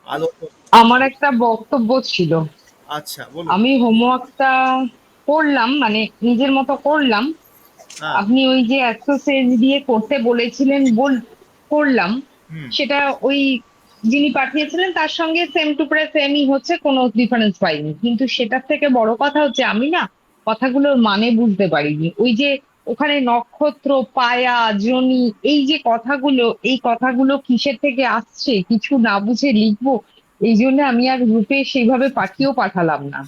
আলোচনা আমার ছিল। একটা বক্তব্য ছিল। আচ্ছা, বলুন। আমি হোমওয়ার্কটা করলাম, মানে নিজের মতো করলাম। হ্যাঁ। আপনি ওই যে এক্সারসাইজ দিয়ে করতে বলেছিলেন, করলাম। হুম। সেটা ওই যিনি পাঠিয়েছিলেন তার সঙ্গে সেম টু প্রায় সেমই হচ্ছে, কোনো ডিফারেন্স পাইনি। কিন্তু সেটার থেকে বড় কথা হচ্ছে আমি না কথাগুলোর মানে বুঝতে পারিনি। ওই যে ওখানে নক্ষত্র, পায়া, জনি, এই যে কথাগুলো, এই কথাগুলো কিসের থেকে আসছে কিছু না বুঝে লিখবো, এই জন্য আমি আর গ্রুপে সেইভাবে পাঠালাম না।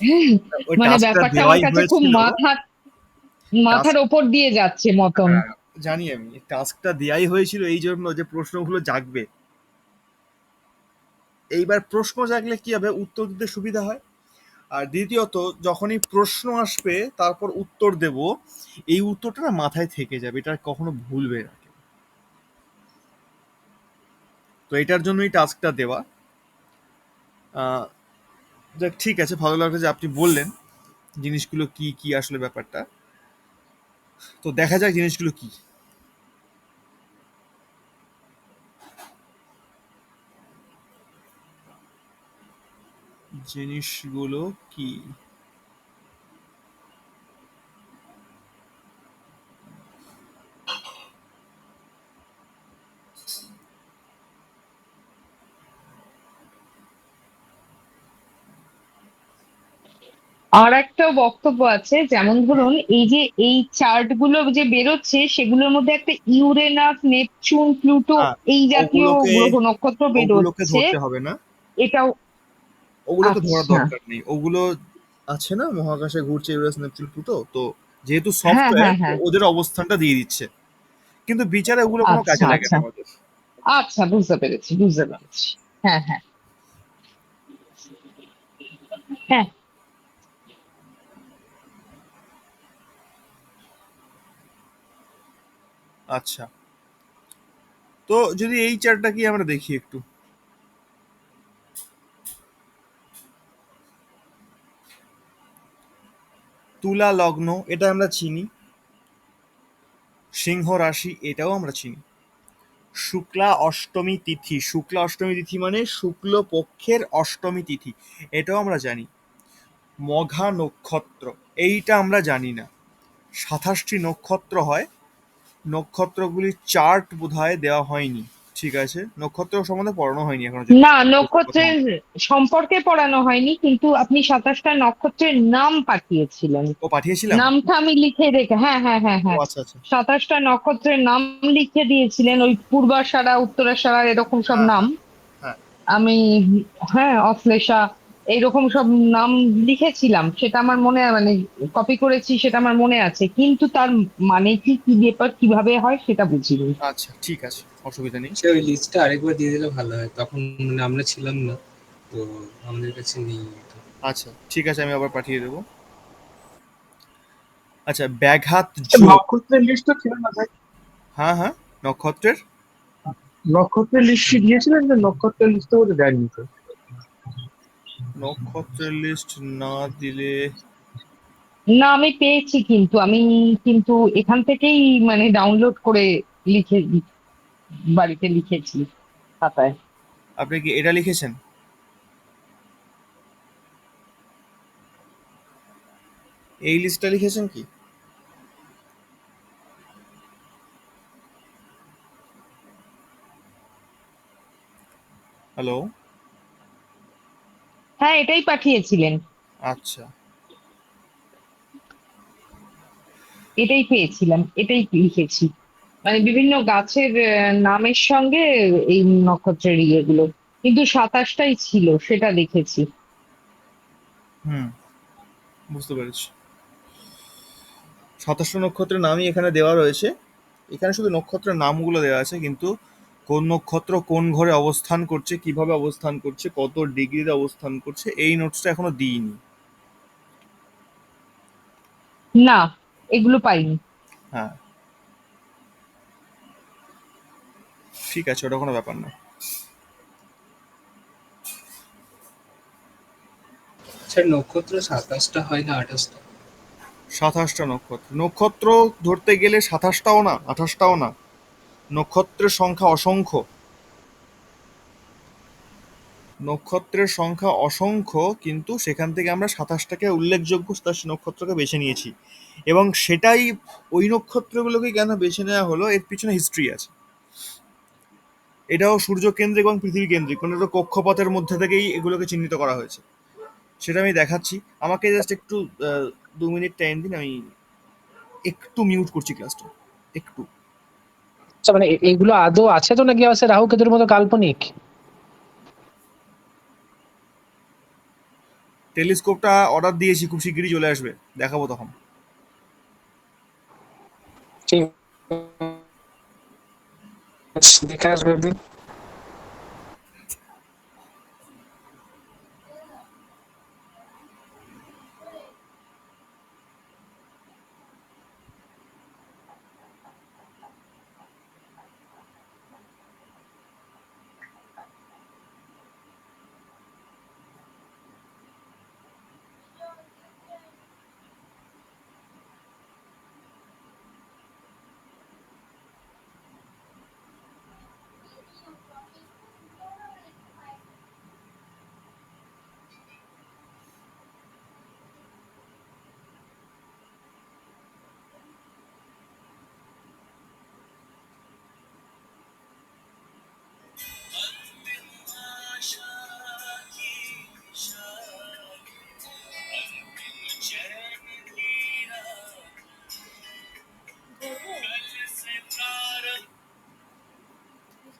হ্যাঁ, ওই মানে টাস্কটা ব্যাপারটা আমার দেওয়াই কাছে খুব হয়েছিল। মাথার টাস্ক, ওপর দিয়ে যাচ্ছে মতন। হ্যাঁ, জানি আমি। টাস্কটা দেওয়াই হয়েছিল এই জন্য যে প্রশ্নগুলো জাগবে। এইবার প্রশ্ন জাগলে কি হবে, উত্তর দিতে সুবিধা হয়। আর দ্বিতীয়ত, যখনই প্রশ্ন আসবে তারপর উত্তর দেব, এই উত্তরটা না মাথায় থেকে যাবে, এটা আর কখনো ভুলবে না কেউ। তো এটার জন্যই টাস্কটা দেওয়া। আহ, যাক, ঠিক আছে, ভালো লাগলো যে আপনি বললেন জিনিসগুলো কি কি আসলে ব্যাপারটা। তো দেখা যাক জিনিসগুলো কি। জিনিসগুলো কি? আর একটা বক্তব্য আছে, যেমন ধরুন এই যে এই চার্ট গুলো যে বেরোচ্ছে সেগুলোর মধ্যে একটা ইউরেনাস, নেপচুন, প্লুটো, হ্যাঁ, এই জাতীয় ওগুলোকে গ্রহ নক্ষত্র ওগুলোকে বেরোচ্ছে। ধরতে হবে না। এটাও ওগুলোকে ধরার আচ্ছা। দরকার নেই। ওগুলো আছে না, মহাকাশে ঘুরছে ইউরেনাস, নেপচুন, প্লুটো। তো যেহেতু হ্যাঁ, সফটওয়্যার, হ্যাঁ, হ্যাঁ। ওদের অবস্থানটা দিয়ে দিচ্ছে, কিন্তু বিচারে ওগুলো কোনো আচ্ছা, কাজে লাগে না আচ্ছা, আমাদের। আচ্ছা, বুঝতে পেরেছি, বুঝতে পেরেছি। হ্যাঁ, হ্যাঁ, হ্যাঁ। আচ্ছা, তো যদি এই চার্টটা কি আমরা দেখি একটু। তুলা লগ্ন, এটা আমরা চিনি। সিংহ রাশি, এটাও আমরা চিনি। শুক্লা অষ্টমী তিথি, শুক্লা অষ্টমী তিথি মানে শুক্ল পক্ষের অষ্টমী তিথি, এটাও আমরা জানি। মঘা নক্ষত্র, এইটা আমরা জানি না। 27টি নক্ষত্র হয়, নক্ষত্রগুলির চার্ট বোধহয় দেওয়া হয়নি। ঠিক আছে, নক্ষত্র সম্বন্ধে পড়ানো হয়নি এখনো, যেটা না, কথা নক্ষত্রের বলছি। সম্পর্কে পড়ানো হয়নি, কিন্তু আপনি 27টা নক্ষত্রের নাম পাঠিয়েছিলেন। ও, পাঠিয়েছিলাম। নামটা আমি লিখে রেখে, হ্যাঁ, হ্যাঁ, হ্যাঁ, ও, হ্যাঁ। আচ্ছা আচ্ছা। 27টা নক্ষত্রের নাম লিখে দিয়েছিলেন, ওই পূর্বাষাঢ়া, উত্তরাষাঢ়া, এরকম সব হ্যাঁ নাম। হ্যাঁ হ্যাঁ। আমি, হ্যাঁ, অশ্লেষা, এইরকম সব নাম লিখেছিলাম, সেটা আমার মনে, মানে কপি করেছি, সেটা আমার মনে আছে, কিন্তু তার মানে কি, কি ব্যাপার, কিভাবে হয় সেটা বুঝিনি। আচ্ছা, ঠিক আছে, অসুবিধা নেই। সে ওই লিস্টটা আরেকবার দিয়ে দিলে ভালো হয়, তখন মানে আমরা ছিলাম না তো, আমাদের কাছে নেই এটা। আচ্ছা, ঠিক আছে, আমি আবার পাঠিয়ে দেবো। আচ্ছা, ব্যাঘাত যোগ। নক্ষত্রের লিস্ট তো ছিল না ভাই? হ্যাঁ হ্যাঁ, নক্ষত্রের। নক্ষত্রের লিস্ট কি দিয়েছিলেন? যে নক্ষত্রের লিস্ট তো বলে দেয়নি তো। নক্ষত্রের লিস্ট না দিলে? না, আমি পেয়েছি, কিন্তু আমি কিন্তু এখান থেকেই মানে ডাউনলোড করে লিখে বাড়িতে লিখেছি খাতায়। আপনি কি এটা লিখেছেন? এই লিস্টটা লিখেছেন কি? হ্যালো? হ্যাঁ, এটাই পাঠিয়েছিলেন। আচ্ছা। এটাই পেয়েছিলাম, এটাই লিখেছি। মানে বিভিন্ন গাছের নামের সঙ্গে এই নক্ষত্রের ইয়েগুলো, কিন্তু 27টাই ছিল সেটা লিখেছি। হুম, বুঝতে পেরেছি। 27টা নক্ষত্রের নামই এখানে দেওয়া রয়েছে। এখানে শুধু নক্ষত্রের নামগুলো দেওয়া আছে, কিন্তু কোন নক্ষত্র কোন ঘরে অবস্থান করছে, কিভাবে অবস্থান করছে, কত ডিগ্রিতে অবস্থান করছে, এই নোটসটা এখনো দিইনি। না, এগুলো পাইনি। হ্যাঁ, ঠিক আছে, ওটা কোনো ব্যাপার না। স্যার, নক্ষত্র 27টা হয় না 28টা? 27টা নক্ষত্র, নক্ষত্র ধরতে গেলে 27টাও না, 28টাও না। নক্ষত্রের সংখ্যা অসংখ্য। নক্ষত্রের সংখ্যা অসংখ্য, কিন্তু সেখান থেকে আমরা ২৭টাকে উল্লেখযোগ্য ৮৭ নক্ষত্রকে বেছে নিয়েছি। এবং সেটাই, ওই নক্ষত্রগুলোকে কেন বেছে নেওয়া হলো এর পিছনে হিস্ট্রি আছে। এটাও সূর্যকেন্দ্রিক এবং পৃথিবী কেন্দ্রিক, কোনো একটা কক্ষপথের মধ্যে থেকেই এগুলোকে চিহ্নিত করা হয়েছে। সেটা আমি দেখাচ্ছি। আমাকে জাস্ট একটু ২ মিনিট টাইম দিন, আমি একটু মিউট করছি ক্লাসটা, একটু। আচ্ছা, মানে এগুলো আদৌ আছে তো, নাকি আছে রাহু কেতুর মতো কাল্পনিক? টেলিস্কোপটা অর্ডার দিয়েছি, খুব শিগগিরই চলে আসবে, দেখাবো তখন। ঠিক আছে, দেখে আসবে একদিন।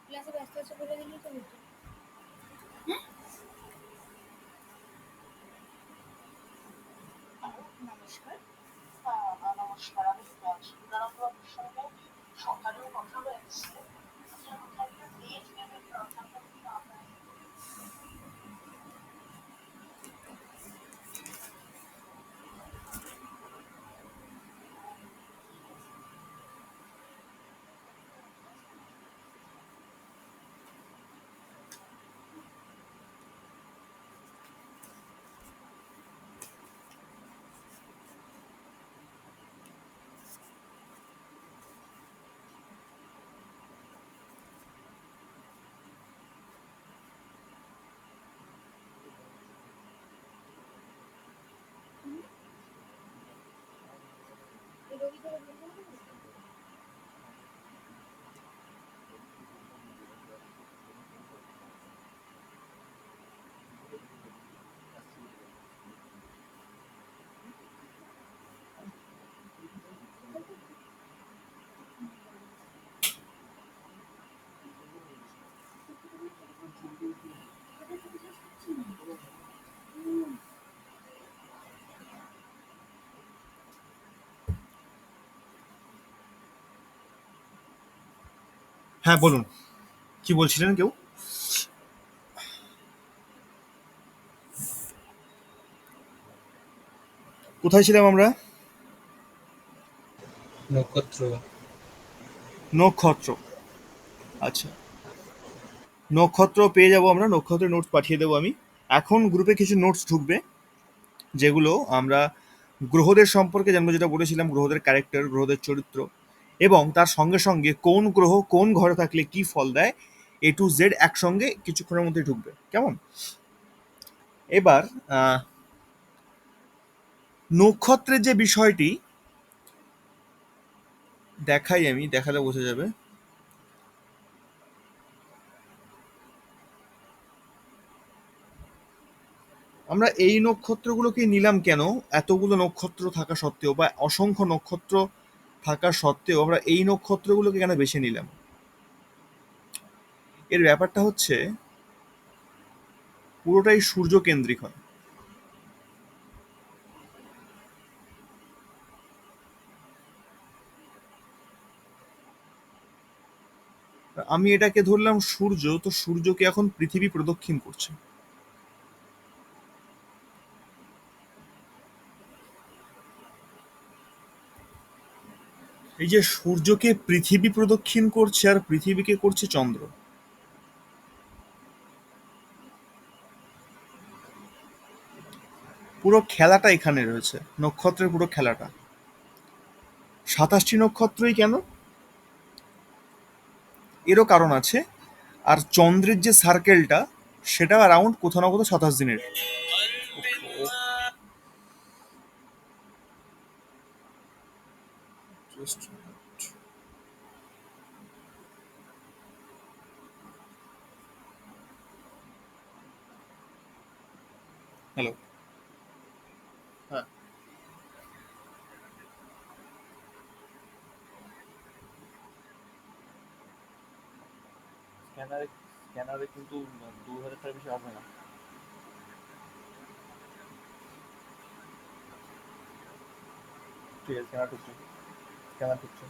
ক্লাসে ব্যস্ত আছে বলে দিলি তো হতো। নমস্কার। নমস্কার, আমি সুধারম্ভ বাবুর সঙ্গে সকালেও কথা হয়েছে। একটা মেয়ে রবি ধরে বলতে হবে। হ্যাঁ বলুন, কি বলছিলেন কেউ? কোথায় ছিলাম আমরা? নক্ষত্র। নক্ষত্র। আচ্ছা, নক্ষত্র পেয়ে যাব আমরা, নক্ষত্রের নোটস পাঠিয়ে দেবো আমি। এখন গ্রুপে কিছু নোটস ঢুকবে, যেগুলো আমরা গ্রহদের সম্পর্কে জানবো, যেটা বলেছিলাম, গ্রহদের ক্যারেক্টার, গ্রহদের চরিত্র, এবং তার সঙ্গে সঙ্গে কোন গ্রহ কোন ঘরে থাকলে কি ফল দেয়, A to Z একসঙ্গে কিছুক্ষণের মধ্যে ঢুকবে, কেমন? এবার নক্ষত্রের যে বিষয়টি দেখাই, আমি দেখালে বোঝা যাবে। আমরা এই নক্ষত্রগুলোকে নিলাম কেন? এতগুলো নক্ষত্র থাকা সত্ত্বেও, বা অসংখ্য নক্ষত্র থাকা সত্ত্বেও আমরা এই নক্ষত্রগুলোকে কেন বেছে নিলাম? এর ব্যাপারটা হচ্ছে, পুরোটাই সূর্যকেন্দ্রিক হয়। আমি এটাকে ধরলাম সূর্য, তো সূর্যকে এখন পৃথিবী প্রদক্ষিণ করছে। এই যে সূর্যকে পৃথিবী প্রদক্ষিণ করছে আর পৃথিবীকে করছে চন্দ্র। পুরো খেলাটা এখানে রয়েছে, নক্ষত্রের পুরো খেলাটা। ২৭টি নক্ষত্রই কেন? এরও কারণ আছে। আর চন্দ্রের যে সার্কেলটা, সেটা অ্যারাউন্ড কোথাও না কোথাও 27 দিনের। হ্যালো, হ্যাঁ স্ক্যানারে স্ক্যানারে কিন্তু 2000 টাকার বেশি আসবে না। ঠিক আছে, স্ক্যানার ঢুকছে, স্ক্যানার ঢুকছে।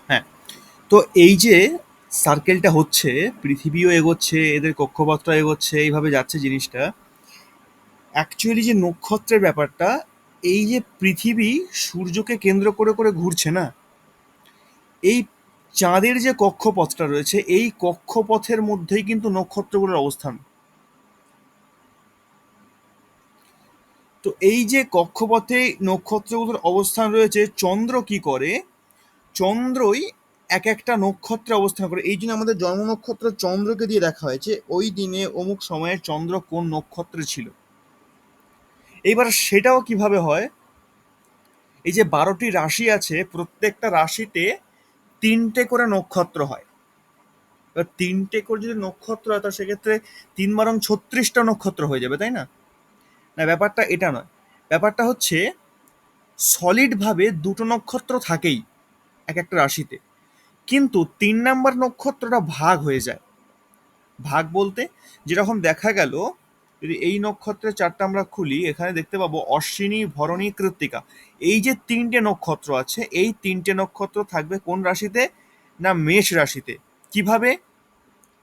হ্যাঁ, তো এই যে সার্কেলটা হচ্ছে, পৃথিবীও এগোচ্ছে, এদের কক্ষপথটা এগোচ্ছে, এইভাবে যাচ্ছে জিনিসটা। অ্যাকচুয়ালি যে নক্ষত্রের ব্যাপারটা, এই যে পৃথিবী সূর্যকে কেন্দ্র করে করে ঘুরছে না, এই চাঁদের যে কক্ষপথটা রয়েছে, এই কক্ষপথের মধ্যেই কিন্তু নক্ষত্রগুলোর অবস্থান। তো এই যে কক্ষপথে নক্ষত্রগুলোর অবস্থান রয়েছে, চন্দ্র কি করে? চন্দ্রই এক একটা নক্ষত্রে অবস্থান করে। এই জন্য আমাদের জন্ম নক্ষত্র চন্দ্রকে দিয়ে দেখা হয়েছে ওই দিনে অমুক সময়ে চন্দ্র কোন নক্ষত্রে ছিল। এইবার সেটাও কিভাবে হয়? এই যে 12টি রাশি আছে, প্রত্যেকটা রাশিতে 3টে করে নক্ষত্র হয়। এবার 3টে করে যদি নক্ষত্র হয়, তো সেক্ষেত্রে 3 × 36টা নক্ষত্র হয়ে যাবে, তাই না? না, ব্যাপারটা এটা নয়। ব্যাপারটা হচ্ছে সলিডভাবে 2টো নক্ষত্র থাকেই এক একটা রাশিতে, কিন্তু 3 নাম্বার নক্ষত্রটা ভাগ হয়ে যায়। ভাগ বলতে, যেরকম দেখা গেল, যদি এই নক্ষত্রের চারটা আমরা খুলি, এখানে দেখতে পাবো অশ্বিনী, ভরণী, কৃত্তিকা। এই যে 3টে নক্ষত্র আছে, এই 3টে নক্ষত্র থাকবে কোন রাশিতে? না, মেষ রাশিতে। কিভাবে?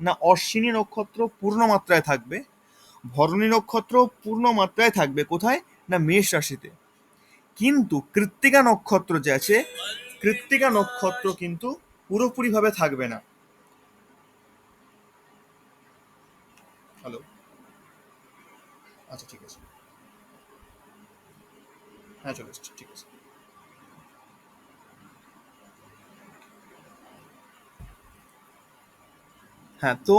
না, অশ্বিনী নক্ষত্র পূর্ণ মাত্রায় থাকবে, ভরণী নক্ষত্র পূর্ণ মাত্রায় থাকবে কোথায়? না, মেষ রাশিতে। কিন্তু কৃত্তিকা নক্ষত্র যে আছে, কৃত্তিকা নক্ষত্র কিন্তু পুরোপুরিভাবে থাকবে না। হ্যালো, আচ্ছা ঠিক আছে, হ্যাঁ চলে এসছি, ঠিক আছে। হ্যাঁ, তো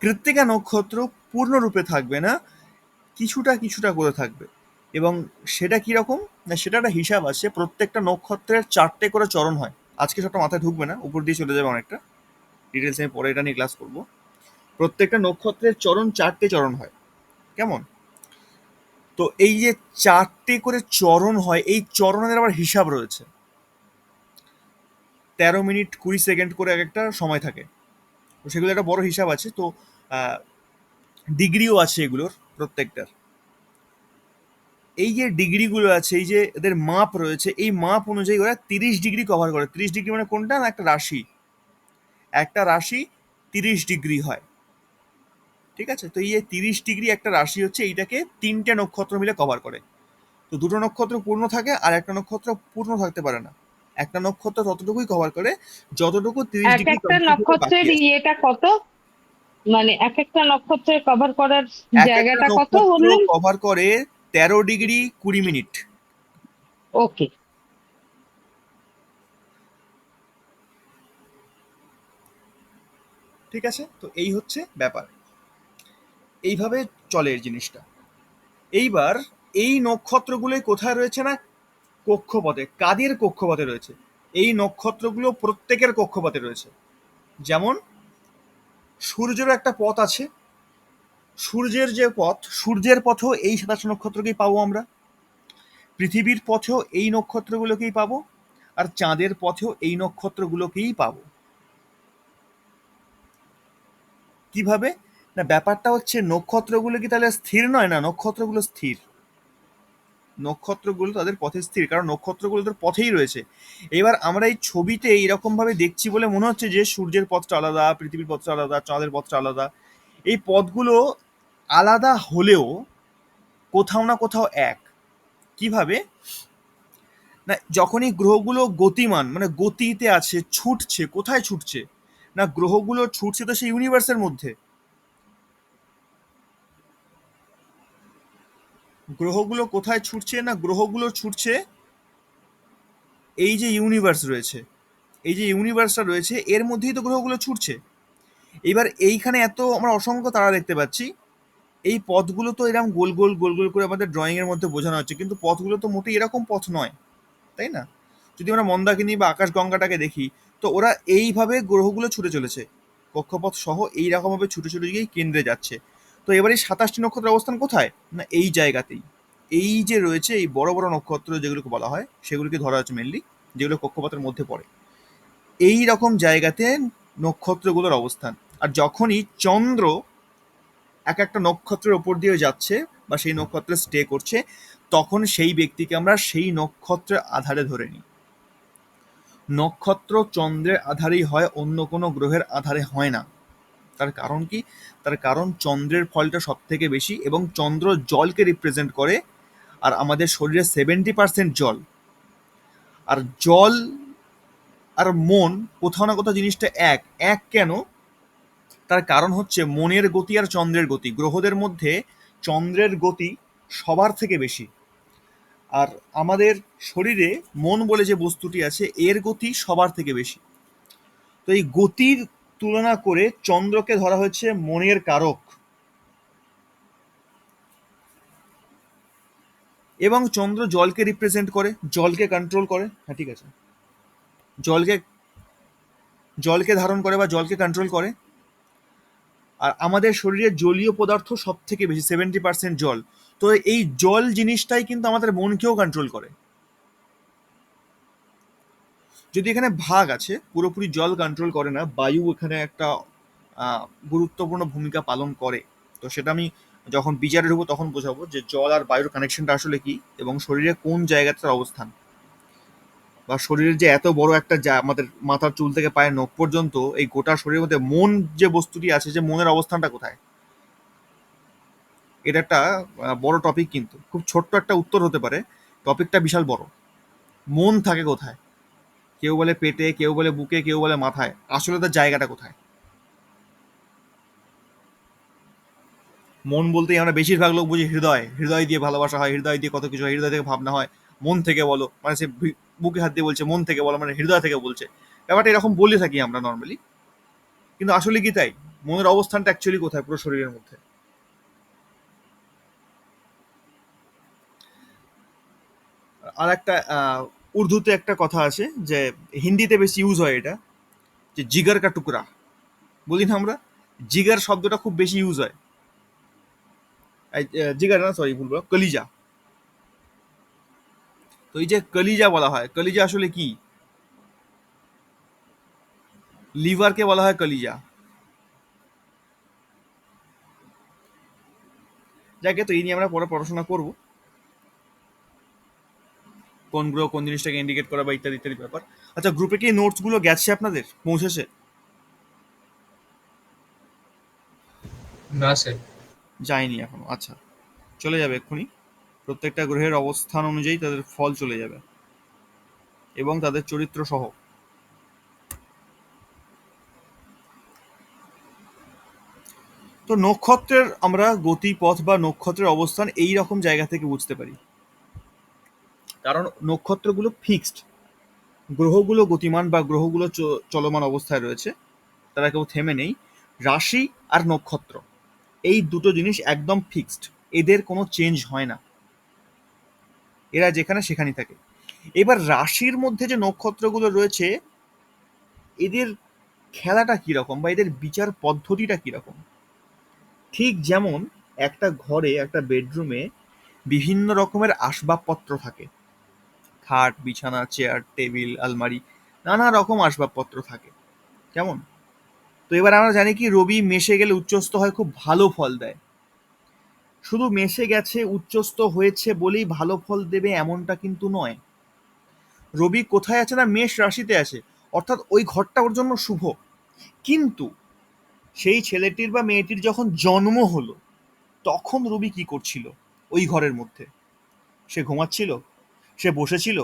কৃত্তিকা নক্ষত্র পূর্ণরূপে থাকবে না, কিছুটা কিছুটা করে থাকবে। এবং সেটা কিরকম? না, সেটা একটা হিসাব আছে। প্রত্যেকটা নক্ষত্রের 4টে করে চরণ হয়। আজকে সবটা মাথায় ঢুকবে না, উপর দিয়ে চলে যাবে অনেকটা ডিটেলস। আমি পরে এটা নিয়ে ক্লাস করবো। প্রত্যেকটা নক্ষত্রের চরণ 4টে চরণ হয়, কেমন? তো এই যে 4টে করে চরণ হয়, এই চরণের আবার হিসাব রয়েছে। 13 মিনিট 20 সেকেন্ড করে এক একটা সময় থাকে। তো সেগুলো একটা বড় হিসাব আছে। তো ডিগ্রিও আছে এগুলোর প্রত্যেকটার। এই যে ডিগ্রিগুলো আছে, এই যে এদের মাপ রয়েছে, এই মাপ অনুযায়ী ওরা 30 ডিগ্রি কভার করে। 30 ডিগ্রি মানে কোনটা? না, একটা রাশি। একটা রাশি 30 ডিগ্রি হয়, ঠিক আছে? তো এই যে 30 ডিগ্রি একটা রাশি হচ্ছে, এইটাকে 3টে নক্ষত্র মিলে কভার করে। তো 2টো নক্ষত্র পূর্ণ থাকে, আর একটা নক্ষত্র পূর্ণ থাকতে পারে না। একটা নক্ষত্র ততটুকুই কভার করে যতটুকু 30 এক ডিগ্রি একটা কমপ্লিট হতে বাকি নক্ষত্রের আছে। ইয়েটা কত? মানে এক একটা নক্ষত্রের কভার করার এক একটা জায়গাটা কত নক্ষত্র বললেন? কভার করে 13 ডিগ্রি 20 মিনিট। ওকে। ঠিক আছে, তো এই হচ্ছে ব্যাপার। এইভাবে চলে এই জিনিসটা। এইবার এই নক্ষত্রগুলোই কোথায় রয়েছে না কক্ষপথে। কাদের কক্ষপথে রয়েছে? এই নক্ষত্রগুলো প্রত্যেকের কক্ষপথে রয়েছে। যেমন সূর্যেরও একটা পথ আছে, সূর্যের যে পথ, সূর্যের পথেও এই 27 নক্ষত্রকেই পাবো আমরা। পৃথিবীর পথেও এই নক্ষত্রগুলোকেই পাবো, আর চাঁদের পথেও এই নক্ষত্রগুলোকেই পাবো। কিভাবে? না, ব্যাপারটা হচ্ছে নক্ষত্রগুলো কি তাহলে স্থির নয়? না, নক্ষত্রগুলো স্থির। নক্ষত্রগুলো তাদের পথে স্থির, কারণ নক্ষত্রগুলো তাদের পথেই রয়েছে। এবার আমরা এই ছবিতে এইরকম ভাবে দেখছি বলে মনে হচ্ছে যে সূর্যের পথটা আলাদা, পৃথিবীর পথটা আলাদা, চাঁদের পথটা আলাদা। এই পথগুলো আলাদা হলেও কোথাও না কোথাও এক। কিভাবে? না, যখনই গ্রহগুলো গতিমান মানে গতিতে আছে, ছুটছে, কোথায় ছুটছে? না, গ্রহগুলো ছুটছে তো সেই ইউনিভার্সের মধ্যে। গ্রহগুলো কোথায় ছুটছে? না, গ্রহগুলো ছুটছে এই যে ইউনিভার্স রয়েছে, এই যে ইউনিভার্সটা রয়েছে এর মধ্যেই তো গ্রহগুলো ছুটছে। এবার এইখানে এত আমরা অসংখ্য তারা দেখতে পাচ্ছি। এই পথগুলো তো এরকম গোল গোল গোল গোল করে আমাদের ড্রয়িং এর মধ্যে বোঝানো হচ্ছে, কিন্তু পথগুলো তো মোটেই এরকম পথ নয়, তাই না? যদি আমরা মন্দাকিনী বা আকাশগঙ্গাটাকে দেখি, তো ওরা এইভাবে গ্রহগুলো ছুটে চলেছে, কক্ষপথ সহ এইরকমভাবে ছুটে ছুটে গিয়ে কেন্দ্রে যাচ্ছে। তো এবার এই 27টি নক্ষত্রের অবস্থান কোথায়? না, এই জায়গাতেই। এই যে রয়েছে এই বড় বড় নক্ষত্র যেগুলোকে বলা হয়, সেগুলোকে ধরা হচ্ছে মেনলি, যেগুলো কক্ষপথের মধ্যে পড়ে। এই রকম জায়গাতে নক্ষত্রগুলোর অবস্থান। আর যখনই চন্দ্র এক একটা নক্ষত্রের ওপর দিয়ে যাচ্ছে বা সেই নক্ষত্রে স্টে করছে, তখন সেই ব্যক্তিকে আমরা সেই নক্ষত্রের আধারে ধরে নিই। নক্ষত্র চন্দ্রের আধারেই হয়, অন্য কোনো গ্রহের আধারে হয় না। তার কারণ কি? তার কারণ চন্দ্রের ফলটা সব থেকে বেশি, এবং চন্দ্র জলকে রিপ্রেজেন্ট করে। আর আমাদের শরীরে 70% জল। আর জল আর মন কোথাও না কোথাও জিনিসটা এক। এক কেন? তার কারণ হচ্ছে মনের গতি আর চন্দ্রের গতি। গ্রহদের মধ্যে চন্দ্রের গতি সবার থেকে বেশি, আর আমাদের শরীরে মন বলে যে বস্তুটি আছে এর গতি সবার থেকে বেশি। তো এই গতির তুলনা করে চন্দ্রকে ধরা হয়েছে মনের কারক, এবং চন্দ্র জলকে রিপ্রেজেন্ট করে, জলকে কন্ট্রোল করে। হ্যাঁ, ঠিক আছে, জলকে জলকে ধারণ করে বা জলকে কন্ট্রোল করে। আর আমাদের শরীরে জলীয় পদার্থ সব থেকে বেশি, 70% জল। তো এই জল জিনিসটাই কিন্তু আমাদের মনকেও কন্ট্রোল করে। যদি এখানে ভাগ আছে, পুরোপুরি জল কন্ট্রোল করে না, বায়ু এখানে একটা গুরুত্বপূর্ণ ভূমিকা পালন করে। তো সেটা আমি যখন বিচারে ঢুকবো তখন বোঝাবো যে জল আর বায়ুর কানেকশনটা আসলে কি, এবং শরীরে কোন জায়গাটার অবস্থান, বা শরীরের যে এত বড় একটা আমাদের মাথার চুল থেকে পায়ের নখ পর্যন্ত এই গোটা শরীরের মধ্যে মন যে বস্তুটি আছে, যে মনের অবস্থানটা কোথায়। এটা একটা বড় টপিক, কিন্তু খুব ছোট্ট একটা উত্তর হতে পারে, টপিকটা বিশাল বড়। মন থাকে কোথায়? কেউ বলে পেটে, কেউ বলে বুকে, কেউ বলে মাথায়। আসলে তার জায়গাটা কোথায়? মন বলতেই আমরা বেশিরভাগ লোক বুঝি হৃদয়। হৃদয় দিয়ে ভালোবাসা হয়, হৃদয় দিয়ে কত কিছু হয়, হৃদয় থেকে ভাবনা হয়। মন থেকে বলো মানে সে বুকে হাত দিয়ে বলছে মন থেকে বলো মানে হৃদয় থেকে বলছে। ব্যাপারটা এরকম বলে থাকি আমরা নর্মালি, কিন্তু আসলে কি তাই? মনের অবস্থানটা অ্যাকচুয়ালি কোথায় পুরো শরীরের মধ্যে? আর একটা উর্দুতে একটা কথা আছে, যে হিন্দিতে বেশি ইউজ হয় এটা, যে জিগার কা টুকরা বলি না আমরা, জিগার শব্দটা খুব বেশি ইউজ হয়। জিগার না, সরি ভুল বললাম, কলিজা। তো এই যে কলিজা বলা হয়, কলিজা আসলে কি? লিভারকে বলা হয় কলিজা। যাকে, তো এই নিয়ে আমরা পরে পড়াশোনা করব, কোন গ্রহ কোন জিনিসটাকে ইন্ডিকেট করা বা ইত্যাদি ইত্যাদি ব্যাপার। আচ্ছা, গ্রুপে কি নোটস গুলো গেছে আপনাদের, পৌঁছেছে? না স্যার। যায়নি এখনো? আচ্ছা, চলে যাবে এক্ষুনি। প্রত্যেকটা গ্রহের অবস্থান অনুযায়ী তাদের ফল চলে যাবে, এবং তাদের চরিত্র সহ। তো নক্ষত্রের আমরা গতিপথ বা নক্ষত্রের অবস্থান এই রকম জায়গা থেকে বুঝতে পারি, কারণ নক্ষত্রগুলো ফিক্সড। গ্রহগুলো গতিমান বা গ্রহগুলো চলমান অবস্থায় রয়েছে, তারা কেউ থেমে নেই। রাশি আর নক্ষত্র এই দুটো জিনিস একদম ফিক্সড, এদের কোনো চেঞ্জ হয় না। এরা যেখানে সেখানেই থাকে। এবার রাশির মধ্যে যে নক্ষত্রগুলো রয়েছে এদের খেলাটা কিরকম বা এদের বিচার পদ্ধতিটা কিরকম? ঠিক যেমন একটা ঘরে, একটা বেডরুমে বিভিন্ন রকমের আসবাবপত্র থাকে, খাট, বিছানা, চেয়ার, টেবিল, আলমারি, নানা রকম আসবাবপত্র থাকে, কেমন? তো এবার আমরা জানি কি রবি মেষে গেলে উচ্চস্থ হয়, খুব ভালো ফল দেয়। শুধু মেষে গেছে, উচ্চস্থ হয়েছে বলেই ভালো ফল দেবে এমনটা কিন্তু নয়। রবি কোথায় আছে না মেষ রাশিতে আছে, অর্থাৎ ওই ঘরটা ওর জন্য শুভ। কিন্তু সেই ছেলেটির বা মেয়েটির যখন জন্ম হলো তখন রবি কি করছিল ওই ঘরের মধ্যে? সে ঘুমাচ্ছিল, সে বসেছিল,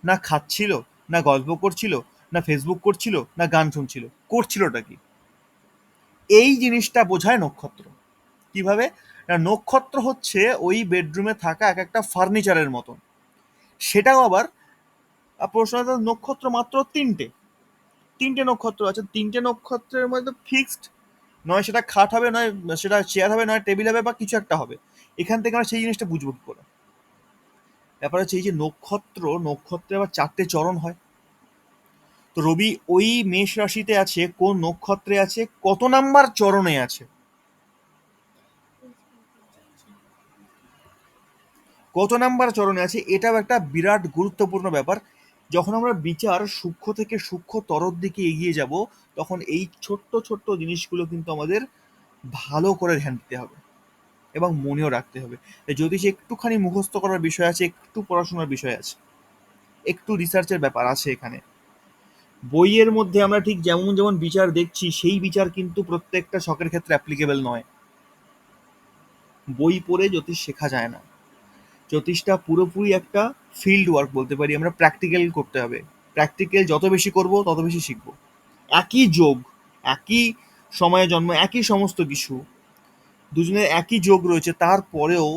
না খাচ্ছিল, না গল্প করছিল, না ফেসবুক করছিল, না গান শুনছিল, করছিলটা কি? এই জিনিসটা বোঝায় নক্ষত্র। কিভাবে না, নক্ষত্র হচ্ছে ওই বেডরুমে থাকা এক একটা ফার্নিচারের মতন। সেটাও আবার প্রশ্ন, নক্ষত্র মাত্র তিনটে, তিনটে নক্ষত্র আছে, তিনটে নক্ষত্রের মধ্যে ফিক্সড, নয় সেটা খাট হবে, নয় সেটা চেয়ার হবে, নয় টেবিল হবে, বা কিছু একটা হবে। এখান থেকে আমরা সেই জিনিসটা বুঝবো কি করে? ব্যাপার হচ্ছে এই যে নক্ষত্রে আবার চারটে চরণ হয়। তো রবি ওই মেষ রাশিতে আছে, কোন নক্ষত্রে আছে, কত নাম্বার চরণে আছে, কত নাম্বার চরণে আছে, এটাও একটা বিরাট গুরুত্বপূর্ণ ব্যাপার। যখন আমরা বিচার সূক্ষ্ম থেকে সূক্ষ্মতর দিকে এগিয়ে যাব তখন এই ছোট্ট ছোট্ট জিনিসগুলো কিন্তু আমাদের ভালো করে ধ্যান দিতে হবে এবং মনেও রাখতে হবে। জ্যোতিষে একটুখানি মুখস্থ করার বিষয় আছে, একটু পড়াশোনার বিষয় আছে, একটু রিসার্চের ব্যাপার আছে এখানে। বইয়ের মধ্যে আমরা ঠিক যেমন যেমন বিচার দেখছি সেই বিচার কিন্তু প্রত্যেকটা শখের ক্ষেত্রে অ্যাপ্লিকেবল নয়। বই পড়ে জ্যোতিষ শেখা যায় না। জ্যোতিষটা পুরোপুরি একটা ফিল্ড ওয়ার্ক বলতে পারি আমরা, প্র্যাকটিক্যাল করতে হবে। প্র্যাকটিক্যাল যত বেশি করব তত বেশি শিখব। একই যোগ, একই সময়ে জন্ম, একই সমস্ত কিছু, দুজনের একই যোগ রয়েছে, তারপরেও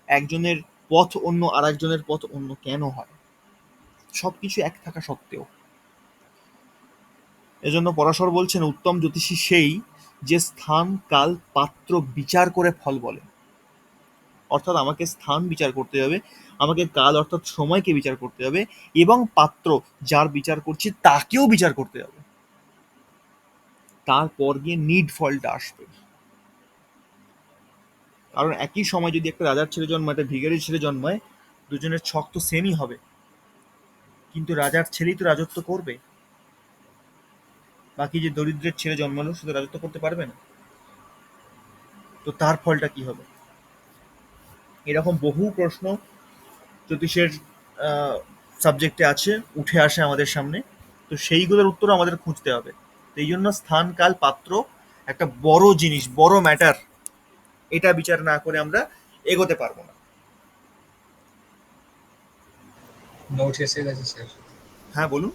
একজনের পথ অন্য, আর একজনের পথ অন্য কেন হয়? সবকিছু এক থাকা সত্ত্বেও। এজন্য পরাশর বলছেন উত্তম জ্যোতিষী সেই যে স্থান, কাল, পাত্র বিচার করে ফল বলে। অর্থাৎ আমাকে স্থান বিচার করতে হবে, আমাকে কাল অর্থাৎ সময়কে বিচার করতে হবে, এবং পাত্র যার বিচার করছি তাকেও বিচার করতে হবে। তারপর গিয়ে নিড ফলটা আসবে। কারণ একই সময় যদি একটা রাজার ছেলে জন্মায়, একটা ভিখারির ছেলে জন্মায়, দুজনের ছক তো সেমই হবে, কিন্তু রাজার ছেলেই তো রাজত্ব করবে। বাকি যে দরিদ্রের ছেলে জন্মালো সে তো রাজত্ব করতে পারবে না। তো তার ফলটা কি হবে? এরকম বহু প্রশ্ন জ্যোতিষের সাবজেক্টে আছে, উঠে আসে আমাদের সামনে। তো সেইগুলোর উত্তর আমাদের খুঁজতে হবে। তো এই জন্য স্থান, কাল, পাত্র একটা বড় জিনিস, বড় ম্যাটার। এটা বিচার না করে আমরা এগোতে পারবো না। নোট এসে গেছে স্যার, হ্যাঁ বলুন।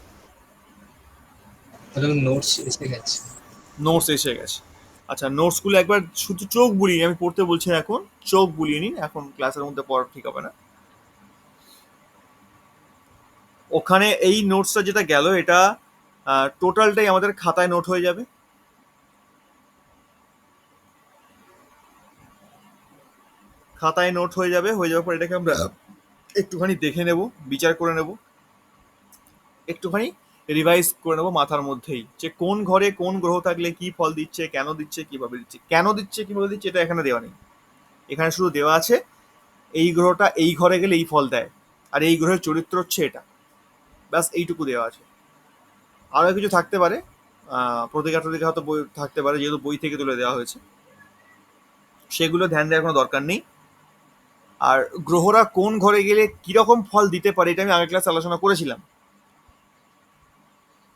বললাম নোটস এসে গেছে। নোটস এসে গেছে। আচ্ছা, নোটসগুলো একবার শুধু চোখ বুলিয়ে নিন, আমি পড়তে বলছি না এখন, চোখ বুলিয়ে নিন, এখন ক্লাসের মধ্যে পড়া ঠিক হবে না। ওখানে এই নোটসটা যেটা গেল এটা টোটালটাই আমাদের খাতায় নোট হয়ে যাবে। খাতায় নোট হয়ে যাবে, হয়ে যাওয়ার পর এটাকে আমরা একটুখানি দেখে নেব, বিচার করে নেব, একটুখানি রিভাইজ করে নেবো মাথার মধ্যেই, যে কোন ঘরে কোন গ্রহ থাকলে কি ফল দিচ্ছে, কেন দিচ্ছে, কিভাবে দিচ্ছে। কেন দিচ্ছে, কিভাবে দিচ্ছে এটা এখানে দেওয়া নেই। এখানে শুধু দেওয়া আছে এই গ্রহটা এই ঘরে গেলে এই ফল দেয়, আর এই গ্রহের চরিত্র হচ্ছে এটা, ব্যাস এইটুকু দেওয়া আছে। আরও কিছু থাকতে পারে, প্রতিকার টতিকা হয়তো বই থাকতে পারে, যেহেতু বই থেকে তুলে দেওয়া হয়েছে, সেগুলো ধ্যান দেওয়ার কোনো দরকার নেই। আর গ্রহরা কোন ঘরে গেলে কিরকম ফল দিতে পারে এটা আমি আগের ক্লাসে আলোচনা করেছিলাম।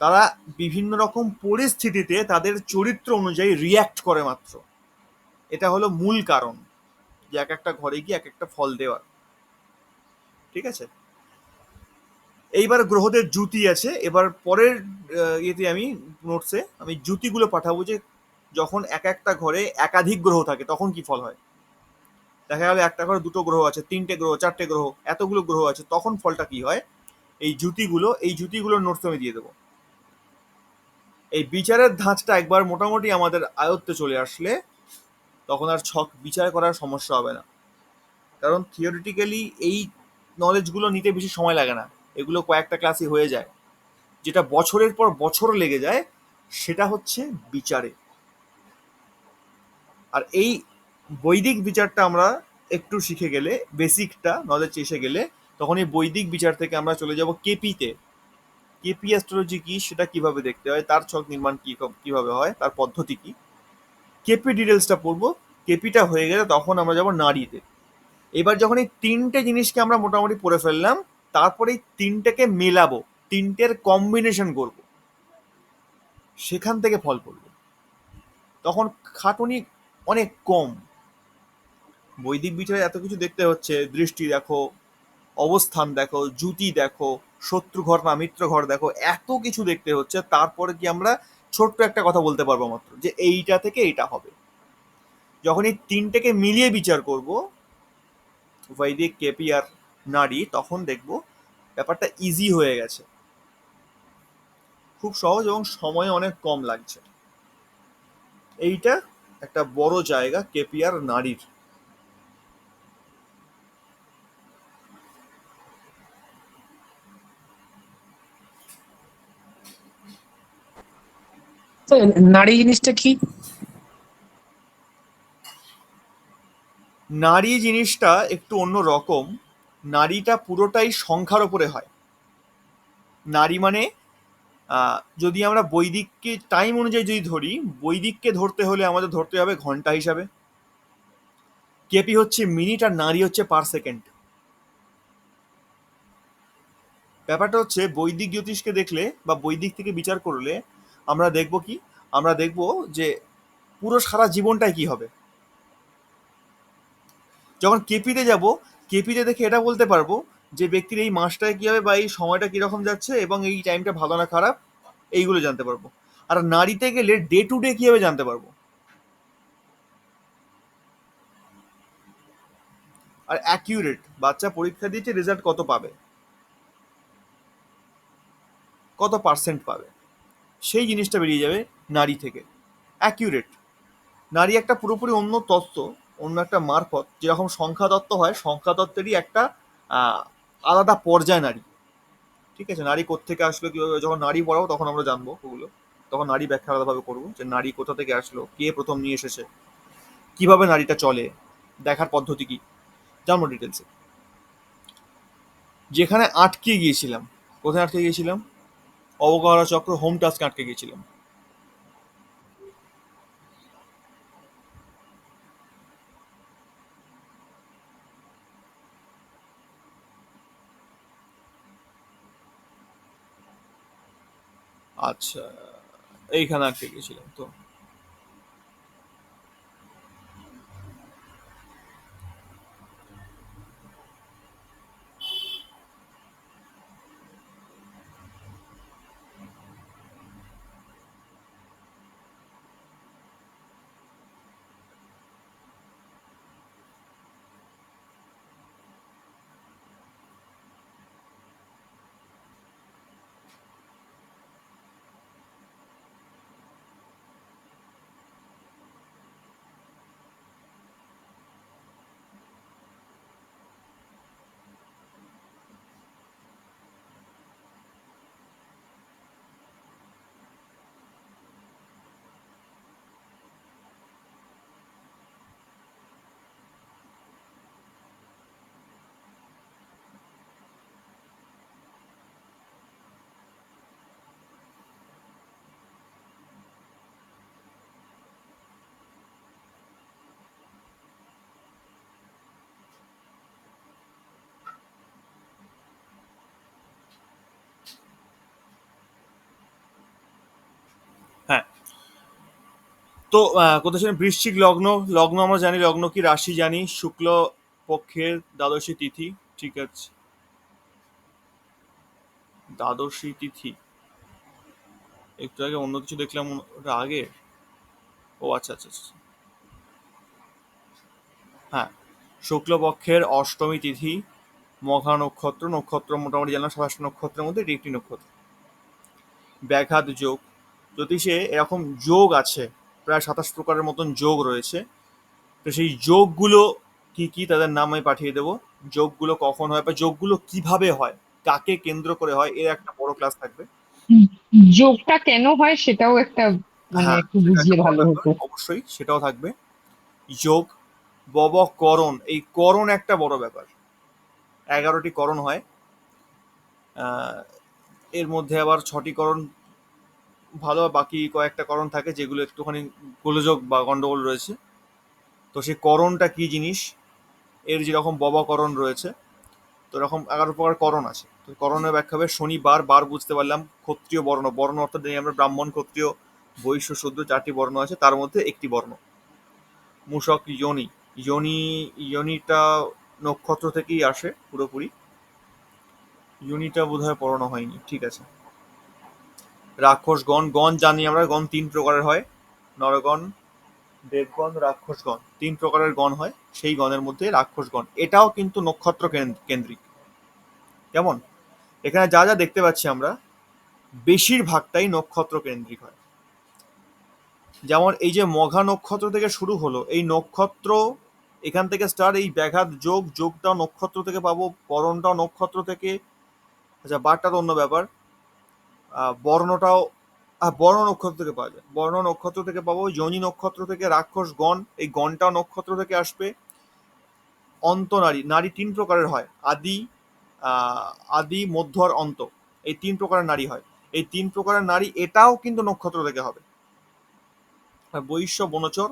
তারা বিভিন্ন রকম পরিস্থিতিতে তাদের চরিত্র অনুযায়ী রিয়্যাক্ট করে মাত্র। এটা হলো মূল কারণ যে এক একটা ঘরে গিয়ে এক একটা ফল দেওয়ার। ঠিক আছে, এইবার গ্রহদের জুতি আছে। এবার পরের ইয়েতে আমি নোটসে আমি জুতিগুলো পাঠাবো, যে যখন এক একটা ঘরে একাধিক গ্রহ থাকে তখন কি ফল হয়। দেখা গেল একটা ঘরে দুটো গ্রহ আছে, তিনটে গ্রহ, চারটে গ্রহ, এতগুলো গ্রহ আছে, তখন ফলটা কি হয়। এই জুতিগুলোর নোটস আমি দিয়ে দেবো। এই বিচারের ধাঁচটা একবার মোটামুটি আমাদের আয়ত্তে চলে আসলে তখন আর ছক বিচার করার সমস্যা হবে না। কারণ থিওরিটিক্যালি এই নলেজগুলো নিতে বেশি সময় লাগে না, এগুলো কয়েকটা ক্লাসই হয়ে যায়। যেটা বছরের পর বছর লেগে যায় সেটা হচ্ছে বিচারে। আর এই বৈদিক বিচারটা আমরা একটু শিখে গেলে, বেসিকটা নলেজ এসে গেলে, তখন এই বৈদিক বিচার থেকে আমরা চলে যাব কেপিতে। কেপি অ্যাস্ট্রোলজি কি, সেটা কিভাবে দেখতে হয়, তার ছক নির্মাণ কিভাবে হয়, তার পদ্ধতি কি, কেপি ডিটেলসটা পড়বো। কেপিটা হয়ে গেলে তখন আমরা যাব নারীতে। এবার যখন এই তিনটে জিনিসকে আমরা মোটামুটি পড়ে ফেললাম, তারপরে এই তিনটেকে মেলাবো, তিনটের কম্বিনেশন করব, সেখান থেকে ফল পড়বে। তখন খাটুনি অনেক কম। বৈদিক বিচারে এত কিছু দেখতে হচ্ছে, দৃষ্টি দেখো, অবস্থান দেখো, জ্যুতি দেখো, শত্রু ঘর না মিত্র ঘর দেখো, এত কিছু দেখতে হচ্ছে, তারপরে কি আমরা ছোট্ট একটা কথা বলতে পারবো মাত্র যে এইটা থেকে এইটা হবে। যখন এই তিনটেকে মিলিয়ে বিচার করব, বৈদিক, কেপি আর নারী, তখন দেখব ব্যাপারটা ইজি হয়ে গেছে, খুব সহজ এবং সময় অনেক কম লাগছে। এইটা একটা বড় জায়গা কেপি আর নারীর। তো নারী জিনিসটা কি? নারী জিনিসটা একটু অন্য রকম। নারীটা পুরোটাই সংখ্যার ওপরে হয়। নারী মানে যদি আমরা বৈদিককে টাইম অনুযায়ী যদি ধরি, বৈদিককে ধরতে হলে আমাদের ধরতে হবে ঘন্টা হিসাবে। কেপি হচ্ছে মিনিট আর নারী হচ্ছে পার সেকেন্ড। ব্যাপারটা হচ্ছে বৈদিক জ্যোতিষকে দেখলে বা বৈদিক থেকে বিচার করলে আমরা দেখব কি, আমরা দেখব যে পুরো সারা জীবনটাই কি হবে। যখন কেপিতে যাব, কেপিতে দেখে এটা বলতে পারবো যে ব্যক্তির এই মাসটায় কি হবে বা এই সময়টা কিরকম যাচ্ছে এবং এই টাইমটা ভালো না খারাপ, এইগুলো জানতে পারবো। আর নারীতে গেলে ডে টু ডে কি হবে জানতে পারবো। আর অ্যাকিউরেট, বাচ্চা পরীক্ষা দিয়েছে, রেজাল্ট কত পাবে, কত পার্সেন্ট পাবে, সেই জিনিসটা বেরিয়ে যাবে নারী থেকে। অ্যাকিউরেট। নারী একটা পুরোপুরি অন্য তত্ত্ব, অন্য একটা মারফত। যেরকম সংখ্যা তত্ত্ব হয়, সংখ্যা তত্ত্বেরই একটা আহ, আলাদা পর্যায় নারী। ঠিক আছে, নারী কোত্থেকে আসলো, কিভাবে, যখন নারী পড়াবো তখন আমরা জানবো ওগুলো। তখন নারী ব্যাখ্যা আলাদাভাবে করবো যে নারী কোথা থেকে আসলো, কে প্রথম নিয়ে এসেছে, কিভাবে নারীটা চলে, দেখার পদ্ধতি কি, জানবো ডিটেলসে। যেখানে আটকে গিয়েছিলাম, কোথায় আটকে গিয়েছিলাম, অবকাহরা চক্র, হোম টাস্কে আটকে গিয়েছিলাম। আচ্ছা, এইখানে আটকে গিয়েছিলাম তো। হ্যাঁ, তো কোথায় ছিলাম, বৃশ্চিক লগ্ন। লগ্ন আমরা জানি, লগ্ন কি, রাশি জানি, শুক্ল পক্ষের দ্বাদশী তিথি। ঠিক আছে, দ্বাদশী তিথি, একটু আগে অন্য কিছু দেখলাম, ওটা আগে। ও আচ্ছা আচ্ছা আচ্ছা, হ্যাঁ, শুক্লপক্ষের অষ্টমী তিথি, মঘা নক্ষত্র। নক্ষত্র মোটামুটি জানলাম 27 নক্ষত্রের মধ্যে এটি একটি নক্ষত্র। ব্যাঘাত যোগ, জ্যোতিষে এরকম যোগ আছে, প্রায় 27 প্রকারের মতন যোগ রয়েছে। তো সেই যোগগুলো কি কি, তাদের নাম আমি পাঠিয়ে দেবো। যোগগুলো কখন হয় বা যোগগুলো কিভাবে হয়, কাকে কেন্দ্র করে হয়, এর একটা বড় ক্লাস থাকবে। যোগটা কেন হয় সেটাও একটা মানে হ্যাঁ, একটু সেটা একটা বুঝিয়ে বড় ভালো ব্যাপার, হতো। অবশ্যই সেটাও থাকবে। যোগ, ববকরণ, এই করণ একটা বড় ব্যাপার। 11টি করণ হয়, আহ, এর মধ্যে আবার 6টি করণ ভালো, বাকি কয়েকটা করণ থাকে যেগুলো একটুখানি গোলযোগ বা গন্ডগোল রয়েছে। তো সেই করণটা কি জিনিস, এর যেরকম ববকরণ রয়েছে, তো এরকম 11 প্রকার করণ আছে। তো করণের ব্যাখ্যা হবে শনিবার, বার বুঝতে পারলাম, ক্ষত্রিয় বর্ণ, বর্ণ অর্থাৎ এই আমরা ব্রাহ্মণ, ক্ষত্রিয়, বৈশ্য, শূদ্র 4টি বর্ণ আছে, তার মধ্যে একটি বর্ণ। মূষক, যোনি, যোনি, যোনিটা নক্ষত্র থেকেই আসে পুরোপুরি, যোনিটা বোধহয় পড়ানো হয়নি, ঠিক আছে। রাক্ষস গণ, গণ জানি আমরা, গণ 3 প্রকারের হয়, নরগণ, দেবগণ, রাক্ষসগণ, 3 প্রকারের গণ হয়, সেই গণের মধ্যে রাক্ষসগণ, এটাও কিন্তু নক্ষত্র কেন্দ্রিক। কেমন, এখানে যা যা দেখতে পাচ্ছি আমরা বেশিরভাগটাই নক্ষত্র কেন্দ্রিক হয়। যেমন এই যে মঘা নক্ষত্র থেকে শুরু হলো, এই নক্ষত্র এখান থেকে স্টার্ট, এই ব্যাঘাত যোগ, যোগটাও নক্ষত্র থেকে পাবো, করণটাও নক্ষত্র থেকে, আচ্ছা বারটা তো অন্য ব্যাপার, বর্ণটাও, বর্ণ নক্ষত্র থেকে পাওয়া যায়, বর্ণ নক্ষত্র থেকে পাবো, যোনি নক্ষত্র থেকে, রাক্ষস গণ, এই গণটাও নক্ষত্র থেকে আসবে। অন্ত নারী, নারী 3 প্রকারের হয়, আদি, আদি, মধ্য আর অন্ত, এই 3 প্রকারের নারী হয়। এই 3 প্রকারের নারী এটাও কিন্তু নক্ষত্র থেকে হবে। আর বৈশ্য, বনচর,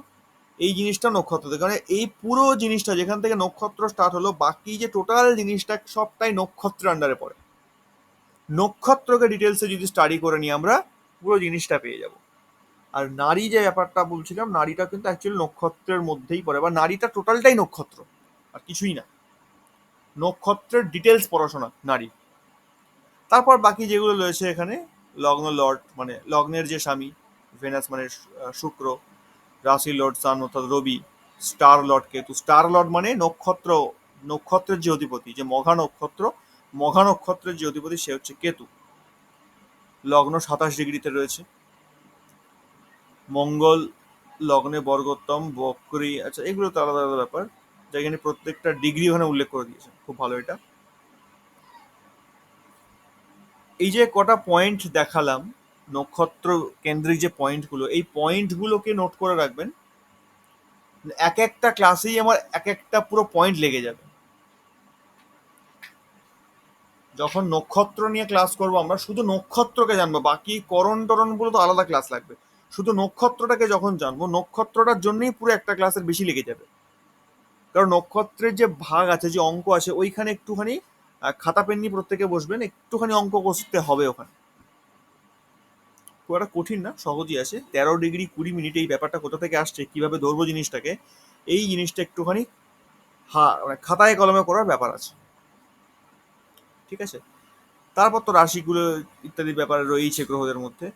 এই জিনিসটা নক্ষত্র থেকে, মানে এই পুরো জিনিসটা যেখান থেকে নক্ষত্র স্টার্ট হলো, বাকি যে টোটাল জিনিসটা সবটাই নক্ষত্রের আন্ডারে পড়ে। নক্ষত্রকে ডিটেলসে যদি স্টাডি করে নিই আমরা, পুরো জিনিসটা পেয়ে যাব। আর নারী যে ব্যাপারটা বলছিলাম, নারীটা কিন্তু অ্যাকচুয়ালি নক্ষত্রের মধ্যেই পড়ে, বা নারীটা টোটালটাই নক্ষত্র, আর কিছুই না, নক্ষত্রের ডিটেলস পড়াশোনা নারী। তারপর বাকি যেগুলো রয়েছে এখানে, লগ্ন লর্ড মানে লগ্নের যে স্বামী, ভেনাস মানে শুক্র, রাশি লর্ড সান অর্থাৎ Rabi, star lord Ketu, star lord মানে নক্ষত্র, নক্ষত্রের যে অধিপতি, যে মঘা নক্ষত্র, মঘা নক্ষত্রের যে অধিপতি সে হচ্ছে কেতু। লগ্ন 27 ডিগ্রিতে রয়েছে, মঙ্গল লগ্নে বর্গোত্তম, বক্রী, আচ্ছা এগুলো তো আলাদা আলাদা ব্যাপার, যেখানে প্রত্যেকটা ডিগ্রি ওখানে উল্লেখ করে দিয়েছে, খুব ভালো এটা। এই যে কটা পয়েন্ট দেখালাম, নক্ষত্র কেন্দ্রিক যে পয়েন্টগুলো, এই পয়েন্টগুলোকে নোট করে রাখবেন, এক একটা ক্লাসেই আমার এক একটা পুরো পয়েন্ট লেগে যাবে। যখন নক্ষত্র নিয়ে ক্লাস করব আমরা শুধু নক্ষত্রকে জানবো, বাকি করণ টরণগুলো তো আলাদা ক্লাস লাগবে। শুধু নক্ষত্রটাকে যখন জানবো, নক্ষত্রটার জন্যই পুরো একটা ক্লাসের বেশি লেগে যাবে। কারণ নক্ষত্রের যে ভাগ আছে, যে অঙ্ক আছে, ওইখানে একটুখানি খাতা পেন নিয়ে প্রত্যেকে বসবেন, একটুখানি অঙ্ক কষতে হবে ওখানে। খুব একটা কঠিন না, সহজই আছে। 13 ডিগ্রি 20 মিনিট, এই ব্যাপারটা কোথা থেকে আসছে, কিভাবে ধরবো জিনিসটাকে, এই জিনিসটা একটুখানি মানে খাতায় কলমে করার ব্যাপার আছে, ঠিক আছে। তারপর তো রাশিগুলো ইত্যাদি ব্যাপার রয়েছে গ্রহদের মধ্যে।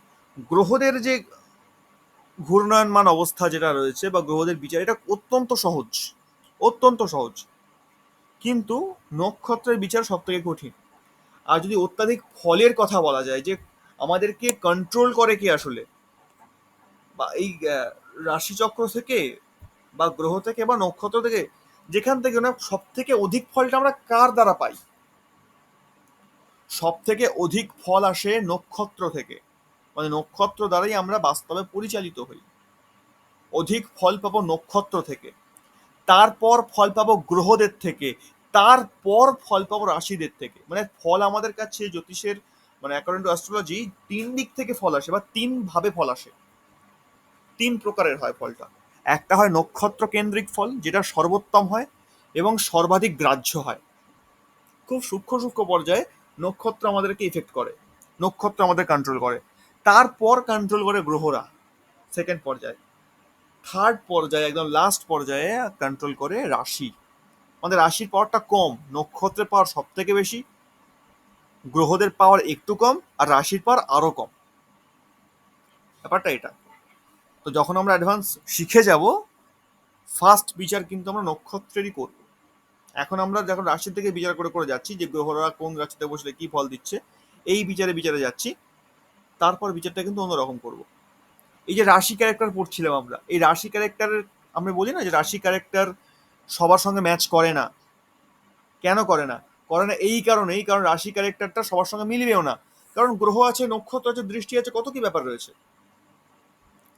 গ্রহদের যে ঘূর্ণায়মান অবস্থা যেটা রয়েছে বা গ্রহদের বিচার, এটা অত্যন্ত সহজ, অত্যন্ত সহজ, কিন্তু নক্ষত্রের বিচার সব থেকে কঠিন। আর যদি অত্যাধিক ফলের কথা বলা যায়, যে আমাদেরকে কন্ট্রোল করে কি আসলে, বা এই রাশিচক্র থেকে বা গ্রহ থেকে বা নক্ষত্র থেকে, যেখান থেকে না সব থেকে অধিক ফলটা আমরা কার দ্বারা পাই, সব থেকে অধিক ফল আসে নক্ষত্র থেকে, মানে নক্ষত্র দ্বারাই আমরা বাস্তবে পরিচালিত হই। অধিক ফল পাবো নক্ষত্র থেকে, তারপর ফল পাবো গ্রহদের থেকে, তারপর ফল পাবো রাশিদের থেকে। মানে ফল আমাদের কাছে জ্যোতিষের, মানে অ্যাকর্ডিং টু অ্যাস্ট্রোলজি 3 দিক থেকে ফল আসে, বা 3 ভাবে ফল আসে। 3 প্রকারের হয় ফলটা। একটা হয় নক্ষত্র কেন্দ্রিক ফল, যেটা সর্বোত্তম হয় এবং সর্বাধিক গ্রাহ্য হয়। খুব সূক্ষ্ম সূক্ষ্ম পর্যায়ে নক্ষত্র আমাদেরকে ইফেক্ট করে, নক্ষত্র আমাদের কন্ট্রোল করে, তারপর কন্ট্রোল করে গ্রহরা সেকেন্ড পর্যায়ে, থার্ড পর্যায়ে একদম লাস্ট পর্যায়ে কন্ট্রোল করে রাশি। আমাদের রাশির পাওয়ারটা কম, নক্ষত্রের পাওয়ার সব থেকে বেশি, গ্রহদের পাওয়ার একটু কম, আর রাশির পাওয়ার আরো কম। ব্যাপারটা এটা। তো যখন আমরা অ্যাডভান্স শিখে যাব, ফার্স্ট বিচার কিন্তু আমরা নক্ষত্রেরই করব। এখন আমরা যখন রাশি থেকে বিচার করে করে যাচ্ছি, যে গ্রহরা কোন রাশিতে বসলে কি ফল দিচ্ছে, এই বিচারে বিচারে যাচ্ছি, তারপর বিচারটা কিন্তু অন্যরকম করব। এই যে রাশি ক্যারেক্টার পড়ছিলাম আমরা, এই রাশি ক্যারেক্টারের, আমরা বলি না যে রাশি ক্যারেক্টার সবার সঙ্গে ম্যাচ করে না, কেন করে না? করে না এই কারণেই, কারণ রাশি ক্যারেক্টারটা সবার সঙ্গে মিলবেও না। কারণ গ্রহ আছে, নক্ষত্র আছে, দৃষ্টি আছে, কত কি ব্যাপার রয়েছে।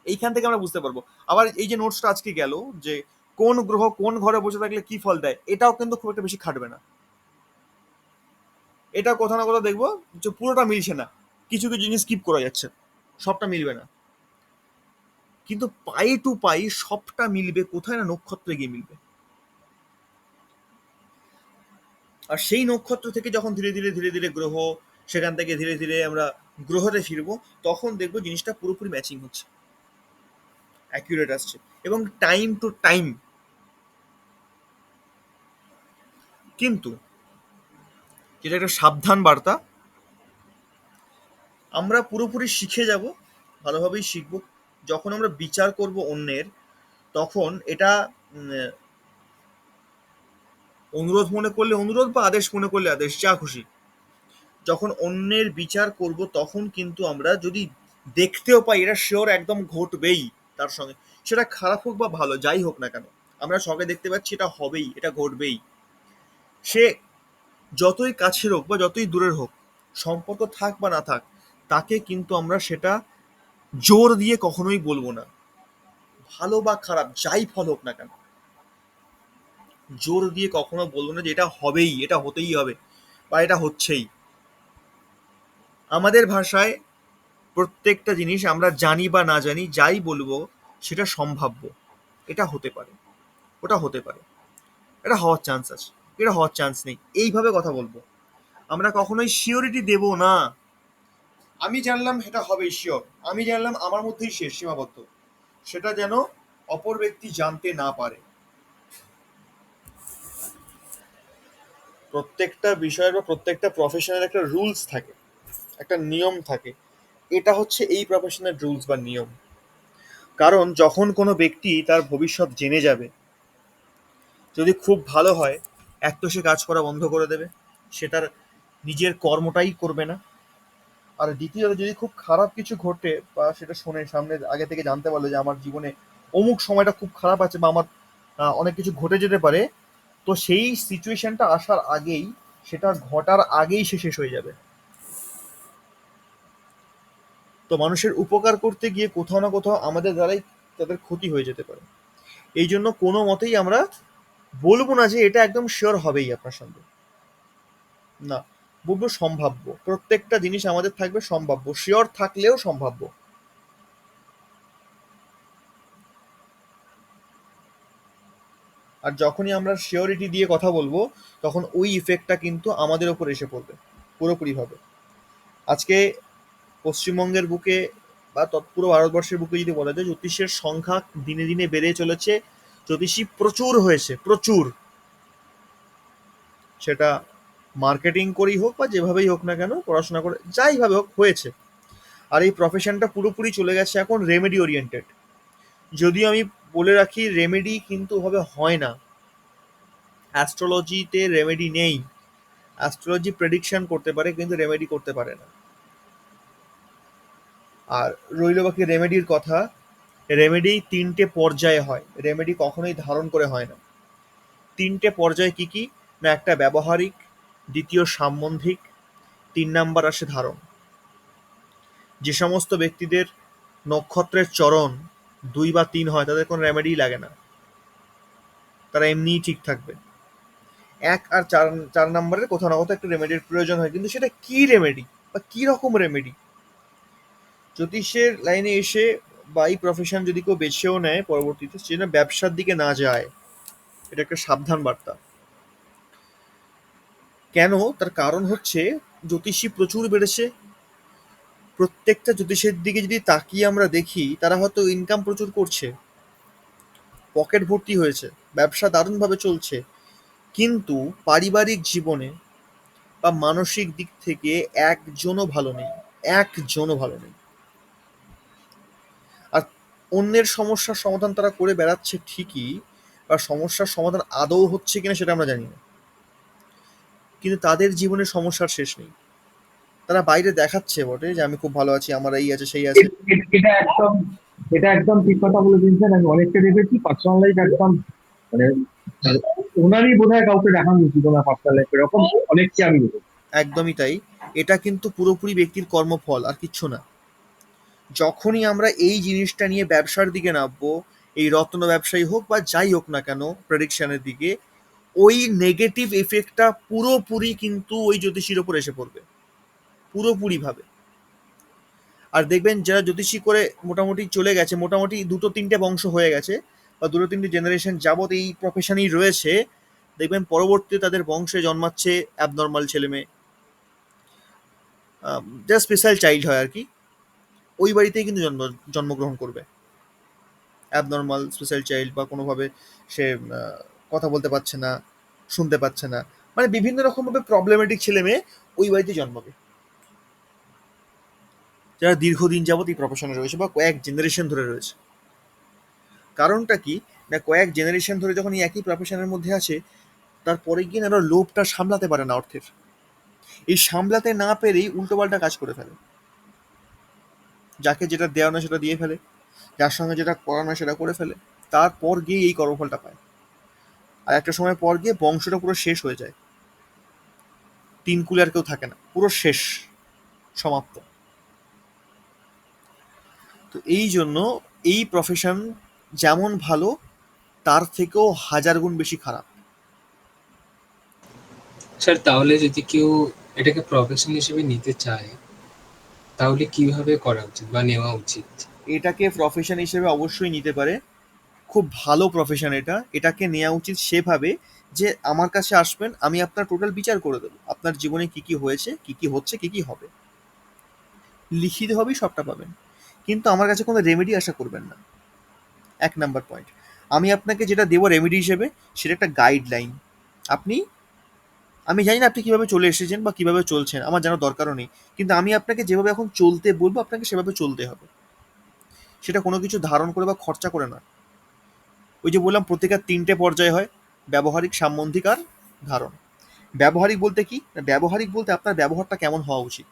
এইখান থেকে আমরা বুঝতে পারবো। আবার এই যে নোটসটা আজকে গেল, যে কোন গ্রহ কোন ঘরে বসে থাকলে কি ফল দেয়, এটাও কিন্তু খুব একটা বেশি খাটবে না। এটা কোথাও না কোথাও দেখবো যে পুরোটা মিলছে না, কিছু কিছু জিনিস স্কিপ করা যাচ্ছে, সবটা মিলবে না। কিন্তু পাই টু পাই সবটা মিলবে কোথায় না, নক্ষত্রে গিয়ে মিলবে। আর সেই নক্ষত্র থেকে যখন ধীরে ধীরে ধীরে ধীরে গ্রহ, সেখান থেকে ধীরে ধীরে আমরা গ্রহতে ফিরবো, তখন দেখবো জিনিসটা পুরোপুরি ম্যাচিং হচ্ছে, অ্যাকিউরেট আসছে, এবং টাইম টু টাইম। কিন্তু যেটা একটা সাবধান বার্তা, আমরা পুরোপুরি শিখে যাব, ভালোভাবেই শিখবো। যখন আমরা বিচার করব অন্যের, তখন এটা অনুরোধ মনে করলে অনুরোধ, বা আদেশ মনে করলে আদেশ, যা খুশি। যখন অন্যের বিচার করব, তখন কিন্তু আমরা যদি দেখতেও পাই এটা শিওর একদম ঘটবেই তার সঙ্গে, সেটা খারাপ হোক বা ভালো, যাই হোক না কেন, আমরা সঙ্গে দেখতে পাচ্ছি এটা হবেই, এটা ঘটবেই, সে যতই কাছের হোক বা যতই দূরের হোক, সম্পর্ক থাক বা না থাক, তাকে কিন্তু আমরা সেটা জোর দিয়ে কখনোই বলবো না, ভালো বা খারাপ যাই ফল হোক না কেন, জোর দিয়ে কখনো বলবো না যে এটা হবেই, এটা হতেই হবে, বা এটা হচ্ছেই। আমাদের ভাষায় প্রত্যেকটা জিনিস আমরা জানি বা না জানি, যাই বলবো সেটা সম্ভাব্য। এটা হতে পারে, ওটা হতে পারে, এটা হওয়ার চান্স আছে, এটা হওয়ার চান্স নেই, এইভাবে কথা বলবো। আমরা কখনোই শিওরিটি দেব না। আমি জানলাম এটা হবে শিওর, আমি জানলাম আমার মধ্যেই শেষ, সীমাবদ্ধ, সেটা যেন অপর ব্যক্তি জানতে না পারে। প্রত্যেকটা বিষয়ের বা প্রত্যেকটা প্রফেশনের একটা রুলস থাকে, একটা নিয়ম থাকে। এটা হচ্ছে এই প্রফেশনের রুলস বা নিয়ম। কারণ যখন কোনো ব্যক্তি তার ভবিষ্যৎ জেনে যাবে, যদি খুব ভালো হয়, এক তো সে কাজ করা বন্ধ করে দেবে, সে তার নিজের কর্মটাই করবে না। আর দ্বিতীয়ত, যদি খুব খারাপ কিছু ঘটে বা সেটা শোনে সামনে, আগে থেকে জানতে পারলো যে আমার জীবনে অমুক সময়টা খুব খারাপ আছে, বা আমার অনেক কিছু ঘটে যেতে পারে, তো সেই সিচুয়েশনটা আসার আগেই, সেটা ঘটার আগেই সে শেষ হয়ে যাবে। তো মানুষের উপকার করতে গিয়ে কোথাও না কোথাও আমাদের দ্বারাই তাদের ক্ষতি হয়ে যেতে পারে। এই জন্য কোনো মতেই আমরা বলবো না যে এটা একদম শিওর হবেই আপনার সঙ্গে, না, বলবো সম্ভাব্য। প্রত্যেকটা জিনিস আমাদের থাকবে সম্ভাব্য, শিওর থাকলেও সম্ভাব্য। আর যখনই আমরা শিওরিটি দিয়ে কথা বলবো, তখন ওই ইফেক্টটা কিন্তু আমাদের ওপর এসে পড়বে পুরোপুরিভাবে। আজকে পশ্চিমবঙ্গের বুকে বা পুরো ভারতবর্ষের বুকে যদি বলা যায়, জ্যোতিষের সংখ্যা দিনে দিনে বেড়ে চলেছে, জ্যোতিষী প্রচুর হয়েছে, প্রচুর। সেটা মার্কেটিং করেই হোক বা যেভাবেই হোক না কেন, পড়াশোনা করে যাইভাবে হোক, হয়েছে। আর এই প্রফেশনটা পুরোপুরি চলে গেছে এখন রেমেডি ওরিয়েন্টেড। যদিও আমি বলে রাখি, রেমেডি কিন্তু ওভাবে হয় না, অ্যাস্ট্রোলজিতে রেমেডি নেই। অ্যাস্ট্রোলজি প্রেডিকশন করতে পারে, কিন্তু রেমেডি করতে পারে না। আর রইল বাকি রেমেডির কথা, রেমেডি 3টে পর্যায়ে হয়, রেমেডি কখনোই ধারণ করে হয় না। 3টে পর্যায় কি কি না, একটা ব্যবহারিক, দ্বিতীয় সাম্বন্ধিক, 3 নাম্বার আসে ধারণ। যে সমস্ত ব্যক্তিদের নক্ষত্রের চরণ 2 বা 3 হয়, তাদের কোনো রেমেডিই লাগে না, তারা এমনিই ঠিক থাকবে। 1 আর 4 নাম্বারের কোথাও না কোথাও একটা রেমেডির প্রয়োজন হয়, কিন্তু সেটা কি রেমেডি বা কি রকম রেমেডি, জ্যোতিষের লাইনে এসে বা এই প্রফেশন যদি কেউ বেছেও নেয় পরবর্তীতে, সে যেন ব্যবসার দিকে না যায়, এটা একটা সাবধান বার্তা। কেন? তার কারণ হচ্ছে জ্যোতিষী প্রচুর বেড়েছে। প্রত্যেকটা জ্যোতিষের দিকে যদি তাকিয়ে আমরা দেখি, তারা হয়তো ইনকাম প্রচুর করছে, পকেট ভর্তি হয়েছে, ব্যবসা দারুণভাবে চলছে, কিন্তু পারিবারিক জীবনে বা মানসিক দিক থেকে একজনও ভালো নেই, একজনও ভালো নেই। আর অন্যের সমস্যার সমাধান তারা করে বেড়াচ্ছে ঠিকই, বা সমস্যার সমাধান আদৌ হচ্ছে কিনা সেটা আমরা জানি না, কিন্তু তাদের জীবনে সমস্যার শেষ নেই। তারা বাইরে দেখাচ্ছে বটে যে আমি খুব ভালো আছি, আমার এই আছে সেই আছে। এটা একদম, এটা একদম ঠিক কথা বলে দিয়েছেন। আমি অনেকটা দেখেছি পার্সোনাল লাইফ একদম, মানে ওনারই বোধহয় কাউকে দেখানো উচিত ওনার পার্সোনাল লাইফ এরকম অনেককে আমি দেখেছি। একদমই তাই। এটা কিন্তু পুরোপুরি ব্যক্তির কর্মফল, আর কিচ্ছু না। যখনই আমরা এই জিনিসটা নিয়ে ব্যবসার দিকে নামবো, এই রত্ন ব্যবসায়ী হোক বা যাই হোক না কেন, প্রেডিকশনের দিকে, ওই নেগেটিভ এফেক্টটা পুরোপুরি কিন্তু ওই জ্যোতিষীর ওপর এসে পড়বে, পুরোপুরিভাবে। আর দেখবেন যারা জ্যোতিষী করে মোটামুটি চলে গেছে, মোটামুটি 2-3টে বংশ হয়ে গেছে বা 2-3টে জেনারেশন যাবৎ এই প্রফেশনেই রয়েছে, দেখবেন পরবর্তীতে তাদের বংশে জন্মাচ্ছে অ্যাবনর্মাল ছেলে মেয়ে, যা স্পেশাল চাইল্ড হয় আর কি, ওই বাড়িতেই কিন্তু জন্মগ্রহণ করবে। অ্যাবনর্মাল স্পেশাল চাইল্ড, বা কোনোভাবে সে কথা বলতে পারছে না, শুনতে পাচ্ছে না, মানে বিভিন্ন রকমভাবে প্রবলেমেটিক ছেলে মেয়ে ওই বাড়িতে জন্মাবে, যারা দীর্ঘদিন যাবত এই প্রফেশনে রয়েছে বা কয়েক জেনারেশন ধরে রয়েছে। কারণটা কি না, কয়েক জেনারেশন ধরে যখন এই একই প্রফেশনের মধ্যে আছে, তারপরে গিয়ে না ওরা লোভটা সামলাতে পারে না অর্থের। এই সামলাতে না পেরেই উল্টোপাল্টা কাজ করে ফেলে, যাকে যেটা দেওয়া না সেটা দিয়ে ফেলে, যার সঙ্গে যেটা করা না সেটা করে ফেলে, তারপর গিয়ে এই কর্মফলটা পায়। আর একটা সময় পর গিয়ে বংশটা পুরো শেষ হয়ে যায়, 3 কুলে আর কেউ থাকে না, পুরো শেষ, সমাপ্ত। তো এই জন্য এই প্রফেশন যেমন ভালো, তার থেকেও 1000 গুণ বেশি খারাপ। স্যার তাহলে যদি কেউ এটাকে প্রফেশন হিসেবে নিতে চায় তাহলে কিভাবে করা উচিত বা নেওয়া উচিত? এটাকে প্রফেশন হিসেবে অবশ্যই নিতে পারে, খুব ভালো প্রফেশন এটা। এটাকে নেওয়া উচিত সেভাবে যে আমার কাছে আসবেন, আমি আপনার টোটাল বিচার করে দেবো, আপনার জীবনে কি কি হয়েছে, কি কি হচ্ছে, কি কি হবে, লিখিতভাবেই সবটা পাবেন। কিন্তু আমার কাছে কোনো রেমেডি আশা করবেন না, 1 নাম্বার পয়েন্ট। আমি আপনাকে যেটা দেবো রেমেডি হিসেবে, সেটা একটা গাইডলাইন। আপনি, আমি জানি না আপনি কিভাবে চলে এসেছেন বা কিভাবে চলছেন, আমার জানার দরকারও নেই, কিন্তু আমি আপনাকে যেভাবে এখন চলতে বলবো আপনাকে সেভাবে চলতে হবে। সেটা কোনো কিছু ধারণ করে বা খরচা করে না। ওই যে বললাম প্রত্যেকের 3টে পর্যায় হয়: ব্যবহারিক, সাম্বন্ধিক আর ধারণ। ব্যবহারিক বলতে কি না, ব্যবহারিক বলতে আপনার ব্যবহারটা কেমন হওয়া উচিত,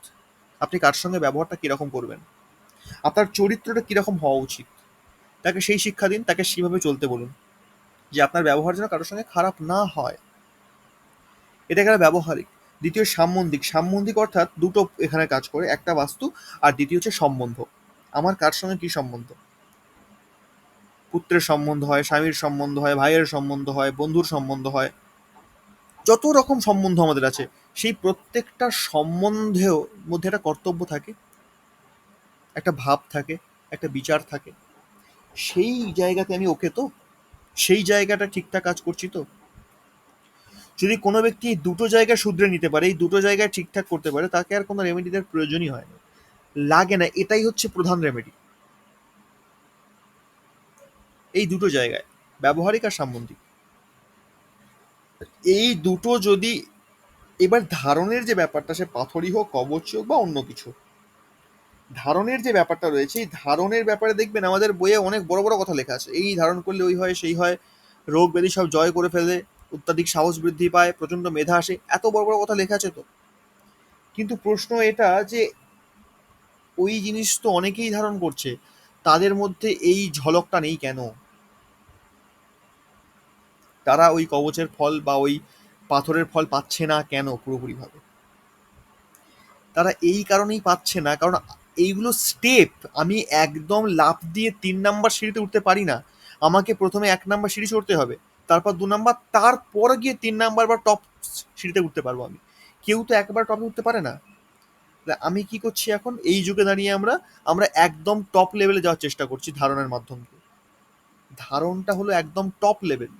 আপনি কার সঙ্গে ব্যবহারটা কীরকম করবেন, আপনার চরিত্রটা কীরকম হওয়া উচিত, তাকে সেই শিক্ষা দিন, তাকে সেইভাবে চলতে বলুন, যে আপনার ব্যবহার যেন কারোর সঙ্গে খারাপ না হয়। এটা গেল ব্যবহারিক। দ্বিতীয় সাম্বন্ধিক। সাম্বন্ধিক অর্থাৎ দুটো এখানে কাজ করে, একটা বাস্তু আর দ্বিতীয় হচ্ছে সম্বন্ধ। আমার কার সঙ্গে কী সম্বন্ধ, পুত্রের সম্বন্ধ হয়, স্বামীর সম্বন্ধ হয়, ভাইয়ের সম্বন্ধ হয়, বন্ধুর সম্বন্ধ হয়, যত রকম সম্বন্ধ আমাদের আছে, সেই প্রত্যেকটা সম্বন্ধেও মধ্যে একটা কর্তব্য থাকে, একটা ভাব থাকে, একটা বিচার থাকে। সেই জায়গাতে আমি ওকে তো, সেই জায়গাটা ঠিকঠাক কাজ করছি তো। যদি কোনো ব্যক্তি এই দুটো জায়গা শুধরে নিতে পারে, এই দুটো জায়গায় ঠিকঠাক করতে পারে, তাকে আর কোনো রেমেডি দেওয়ার প্রয়োজনই হয় না, লাগে না। এটাই হচ্ছে প্রধান রেমেডি, এই দুটো জায়গায়, ব্যবহারিক আর সাম্বন্ধিক। এই দুটো যদি, এবার ধারণের যে ব্যাপারটা, সে পাথরই হোক, কবচই হোক বা অন্য কিছু, ধারণের যে ব্যাপারটা রয়েছে, এই ধারণের ব্যাপারে দেখবেন আমাদের বইয়ে অনেক বড় বড় কথা লেখা আছে, এই ধারণ করলে ওই হয় সেই হয়, রোগ ব্যাধি সব জয় করে ফেলে, অত্যাধিক সাহস বৃদ্ধি পায়, প্রচণ্ড মেধা আসে, এত বড় বড় কথা লেখা আছে তো। কিন্তু প্রশ্ন এটা যে ওই জিনিস তো অনেকেই ধারণ করছে, তাদের মধ্যে এই ঝলকটা নেই কেন? তারা ওই কবচের ফল বা ওই পাথরের ফল পাচ্ছে না কেন পুরোপুরিভাবে? তারা এই কারণেই পাচ্ছে না, কারণ এইগুলো স্টেপ, আমি একদম লাফ দিয়ে 3 নাম্বার সিঁড়িতে উঠতে পারি না। আমাকে প্রথমে 1 নাম্বার সিঁড়ি চড়তে হবে, তারপর 2 নাম্বার, তারপর গিয়ে 3 নাম্বার বা টপ সিঁড়িতে উঠতে পারবো আমি। কেউ তো একবার টপে উঠতে পারে না। তা আমি কি করছি এখন এই যুগে দাঁড়িয়ে, আমরা আমরা একদম টপ লেভেলে যাওয়ার চেষ্টা করছি ধারণের মাধ্যমে। ধারণটা হলো একদম টপ লেভেল,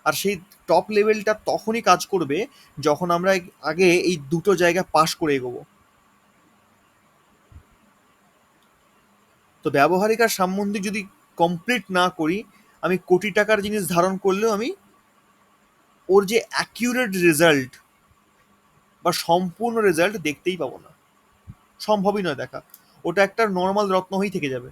আর সেই টপ লেভেলটা তখনই কাজ করবে যখন আমরা আগে এই দুটো জায়গা পাস করে এগোবো। তো ব্যবহারিক আর সাম্বন্ধিক যদি কমপ্লিট না করি, আমি কোটি টাকার জিনিস ধারণ করলেও আমি ওর যে অ্যাকিউরেট রেজাল্ট বা সম্পূর্ণ রেজাল্ট দেখতেই পাবো না, সম্ভবই নয় দেখা। ওটা একটা নর্মাল রত্ন হয়েই থেকে যাবে,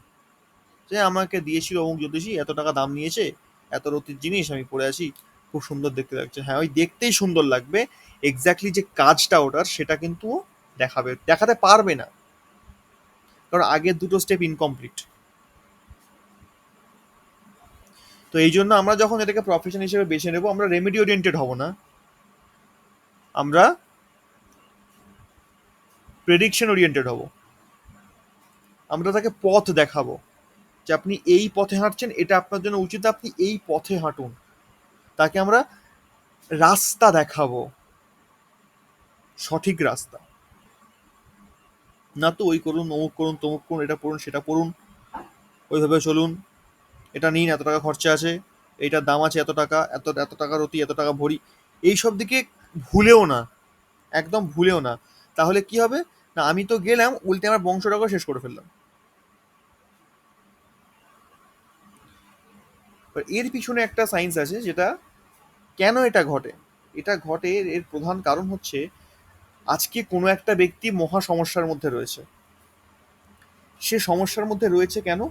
যে আমাকে দিয়েছিল অমুক জ্যোতিষী, এত টাকা দাম নিয়েছে, এত রতির জিনিস আমি পরে আছি, খুব সুন্দর দেখতে লাগছে। হ্যাঁ, ওই দেখতেই সুন্দর লাগবে, এক্স্যাক্টলি যে কাজটা ওটার সেটা কিন্তু ও দেখাতে পারবে না, কারণ আগের দুটো স্টেপ ইনকমপ্লিট। তো তো এই জন্য আমরা যখন এটাকে প্রফেশন হিসেবে বেছে নেব, আমরা রেমেডি ওরিয়েন্টেড হব না, আমরা প্রেডিকশন ওরিয়েন্টেড হব। আমরা তাকে পথ দেখাবো যে আপনি এই পথে হাঁটছেন, এটা আপনার জন্য উচিত, আপনি এই পথে হাঁটুন। তাকে আমরা রাস্তা দেখাবো, সঠিক রাস্তা। না তো ওই করুন, অমুক করুন, তমুক করুন, এটা পড়ুন, সেটা পড়ুন, ওইভাবে চলুন, এটা নিন, এত টাকা খরচা আছে, এইটার দাম আছে এত টাকা, এত এত টাকা রতি, এত টাকা ভরি, এইসব দিকে ভুলেও না, একদম ভুলেও না। তাহলে কি হবে না, আমি তো গেলাম উল্টে আমার বংশটাকে শেষ করে ফেললাম। এবার এর পিছনে একটা সায়েন্স আছে, যেটা কেন এটা ঘটে। এটা ঘটে, এর প্রধান কারণ হচ্ছে আজকে কোনো একটা ব্যক্তি মহা সমস্যার মধ্যে রয়েছে। সে সমস্যার মধ্যে রয়েছে কেন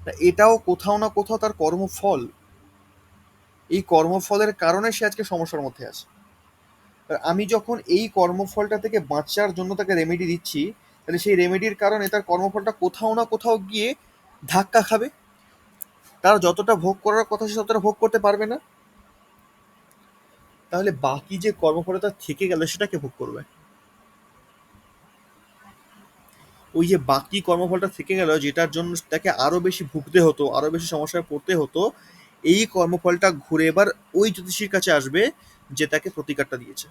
না, এটাও কোথাও না কোথাও তার কর্মফল। এই কর্মফলের কারণে সে আজকে সমস্যার মধ্যে আছে। আর আমি যখন এই কর্মফলটা থেকে বাঁচার জন্য তাকে রেমেডি দিচ্ছি, তাহলে সেই রেমেডির কারণে তার কর্মফলটা কোথাও না কোথাও গিয়ে ধাক্কা খাবে। তার যতটা ভোগ করার কথা সে ততটা ভোগ করতে পারবে না। তাহলে বাকি যে কর্মফলটা তার থেকে গেল, সেটাকে ভোগ করবে। ওই যে বাকি কর্মফলটা থেকে গেল, যেটার জন্য তাকে আরো বেশি ভুগতে হতো, আরো বেশি সমস্যায় পড়তে হতো, এই কর্মফলটা ঘুরে এবার ওই জ্যোতিষীর কাছে আসবে যে তাকে প্রতিকারটা দিয়েছে।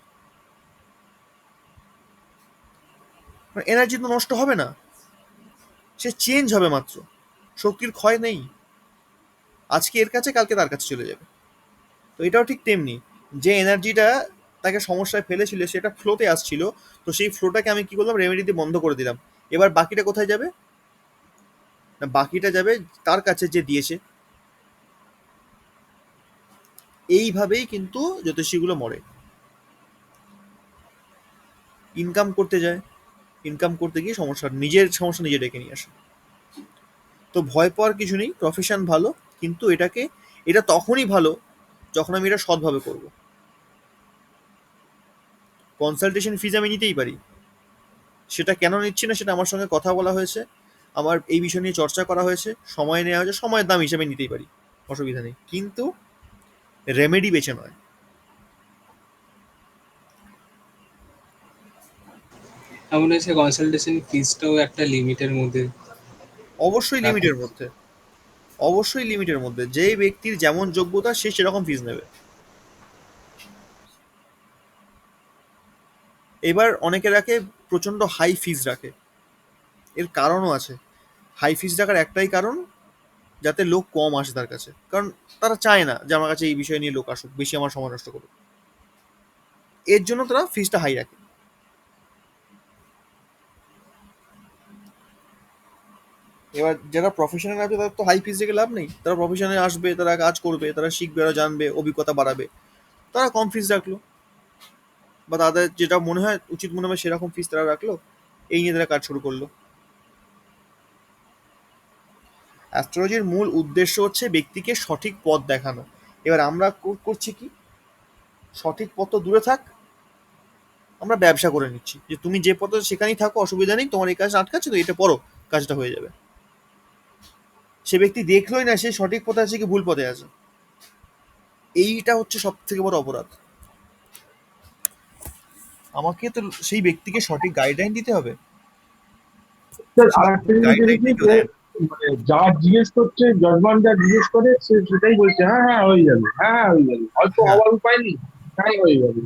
এনার্জি তো নষ্ট হবে না, সে চেঞ্জ হবে মাত্র, শক্তির ক্ষয় নেই। আজকে এর কাছে, কালকে তার কাছে চলে যাবে। তো এটাও ঠিক তেমনি, যে এনার্জিটা তাকে সমস্যায় ফেলেছিল, সেটা ফ্লোতে আসছিল, তো সেই ফ্লোটাকে আমি কি করলাম, রেমেডি দিয়ে বন্ধ করে দিলাম। এবার বাকিটা কোথায় যাবে না, বাকিটা যাবে তার কাছে যে দিয়েছে। এইভাবেই কিন্তু জ্যোতিষীগুলো মরে। ইনকাম করতে যায়, ইনকাম করতে গিয়ে নিজের সমস্যা নিজে ডেকে নিয়ে আসে। তো ভয় পাওয়ার কিছু নেই, প্রফেশন ভালো, কিন্তু এটা তখনই ভালো যখন আমি এটা সৎভাবে করব। কনসালটেশন ফিজ আমি নিতেই পারি, সেটা কেন নিচ্ছি না সেটা আমার সঙ্গে কথা বলা হয়েছে, আমার এই বিষয় নিয়ে চর্চা করা হয়েছে, সময় নেওয়া হয়েছে, সময়ের দাম হিসেবে নিতেই পারি, অসুবিধা নেই, কিন্তু রেমেডি বেছে নয়। এমন হয়েছে কনসালটেশন ফিজটাও একটা লিমিটের মধ্যে অবশ্যই রাখা লিমিটের উচিত। মধ্যে, অবশ্যই লিমিটের মধ্যে। যে ব্যক্তির যেমন যোগ্যতা সে সেরকম ফিজ নেবে। এবার অনেকে রাখে প্রচন্ড হাই ফিজ রাখে, এর কারণও আছে। হাই ফিজ রাখার একটাই কারণ, যাতে লোক কম আসে তার কাছে, কারণ তারা চায় না যে আমার কাছে এই বিষয় নিয়ে লোক আসুক, বেশি আমার সময় নষ্ট করুক। এর জন্য তারা ফিজটা হাই রাখে। এবার যারা প্রফেশনাল আছে তাদের তো হাই ফিজ রেখে লাভ নেই, তারা প্রফেশনে আসবে, তারা কাজ করবে, তারা শিখবে, তারা জানবে, অভিজ্ঞতা বাড়াবে, তারা কম ফিজ রাখলো, বা তাদের যেটা মনে হয় উচিত মনে হয় সেরকম ফিজ তারা রাখলো, এই নিয়ে তারা কাজ শুরু করলো। অ্যাস্ট্রোলজির মূল উদ্দেশ্য হচ্ছে ব্যক্তিকে সঠিক পথ দেখানো। এবার আমরা করছি কি, সঠিক পথ তো দূরে থাক, আমরা ব্যবসা করে নিচ্ছি যে তুমি যে পথে সেখানেই থাকো, অসুবিধা নেই, তোমার এই কাজ আটকাচ্ছে তো এটা পড়ো, কাজটা হয়ে যাবে। সে ব্যক্তি দেখলোই না সে সঠিক পথে আছে কি ভুল পথে আছে। এইটা হচ্ছে সব থেকে বড় অপরাধ। আমাকে তো সেই ব্যক্তিকে সঠিক গাইডলাইন দিতে হবে। স্যার সেই আর একটা জিনিস গাইডলাইন দেখেছি কেউ যে দেয় না। মানে যা জিজ্ঞেস করছে জজমান, যা জিজ্ঞেস করে সে সেটাই বলছে, হ্যাঁ হ্যাঁ হয়ে যাবে, হ্যাঁ হ্যাঁ হয়ে যাবে, হয়তো হ্যাঁ, হওয়ার উপায় নেই, হ্যাঁ হয়ে যাবে।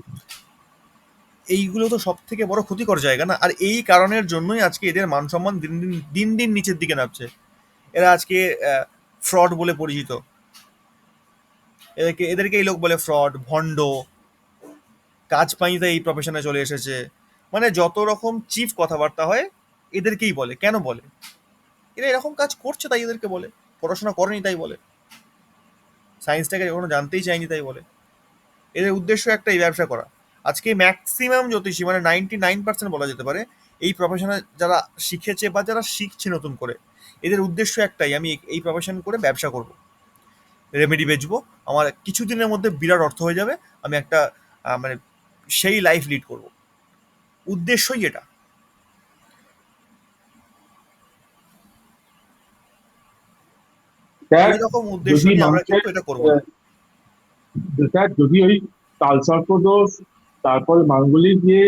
এইগুলো তো সব থেকে বড় ক্ষতিকর জায়গা না। আর এই কারণের জন্যই আজকে এদের মান সম্মান দিন দিন দিন দিন নিচের দিকে নামছে। এরা আজকে ফ্রড বলে পরিচিত। এদেরকে এই লোক বলে ফ্রড, ভণ্ড, কাজ পাই তাই এই প্রফেশনে চলে এসেছে। মানে যত রকম চিফ কথাবার্তা হয় এদেরকেই বলে। কেন বলে? এরা এরকম কাজ করছে তাই এদেরকে বলে। পড়াশোনা করেনি তাই বলে। সায়েন্সটাকে কখনো জানতেই চায়নি তাই বলে। এদের উদ্দেশ্য একটাই, ব্যবসা করা। আজকে ম্যাক্সিমাম জ্যোতিষী, মানে 99% বলা যেতে পারে, এই প্রফেশনে যারা শিখেছে বা যারা শিখছে নতুন করে, এদের উদ্দেশ্য একটাই, আমি এই প্রফেশন করে ব্যবসা করব, রেমেডি বেচবো, আমার কিছুদিনের মধ্যে বিরাট অর্থ হয়ে যাবে, আমি একটা মানে সেই লাইফ লিড করব। উদ্দেশ্যই এটা। স্যার এইরকম উদ্দেশ্য যদি নিয়ে আমরা মানুষের কিন্তু এটা করবো না। স্যার যদি ওই কালসর্প দোষ, তারপরে মাঙ্গলিক দিয়ে,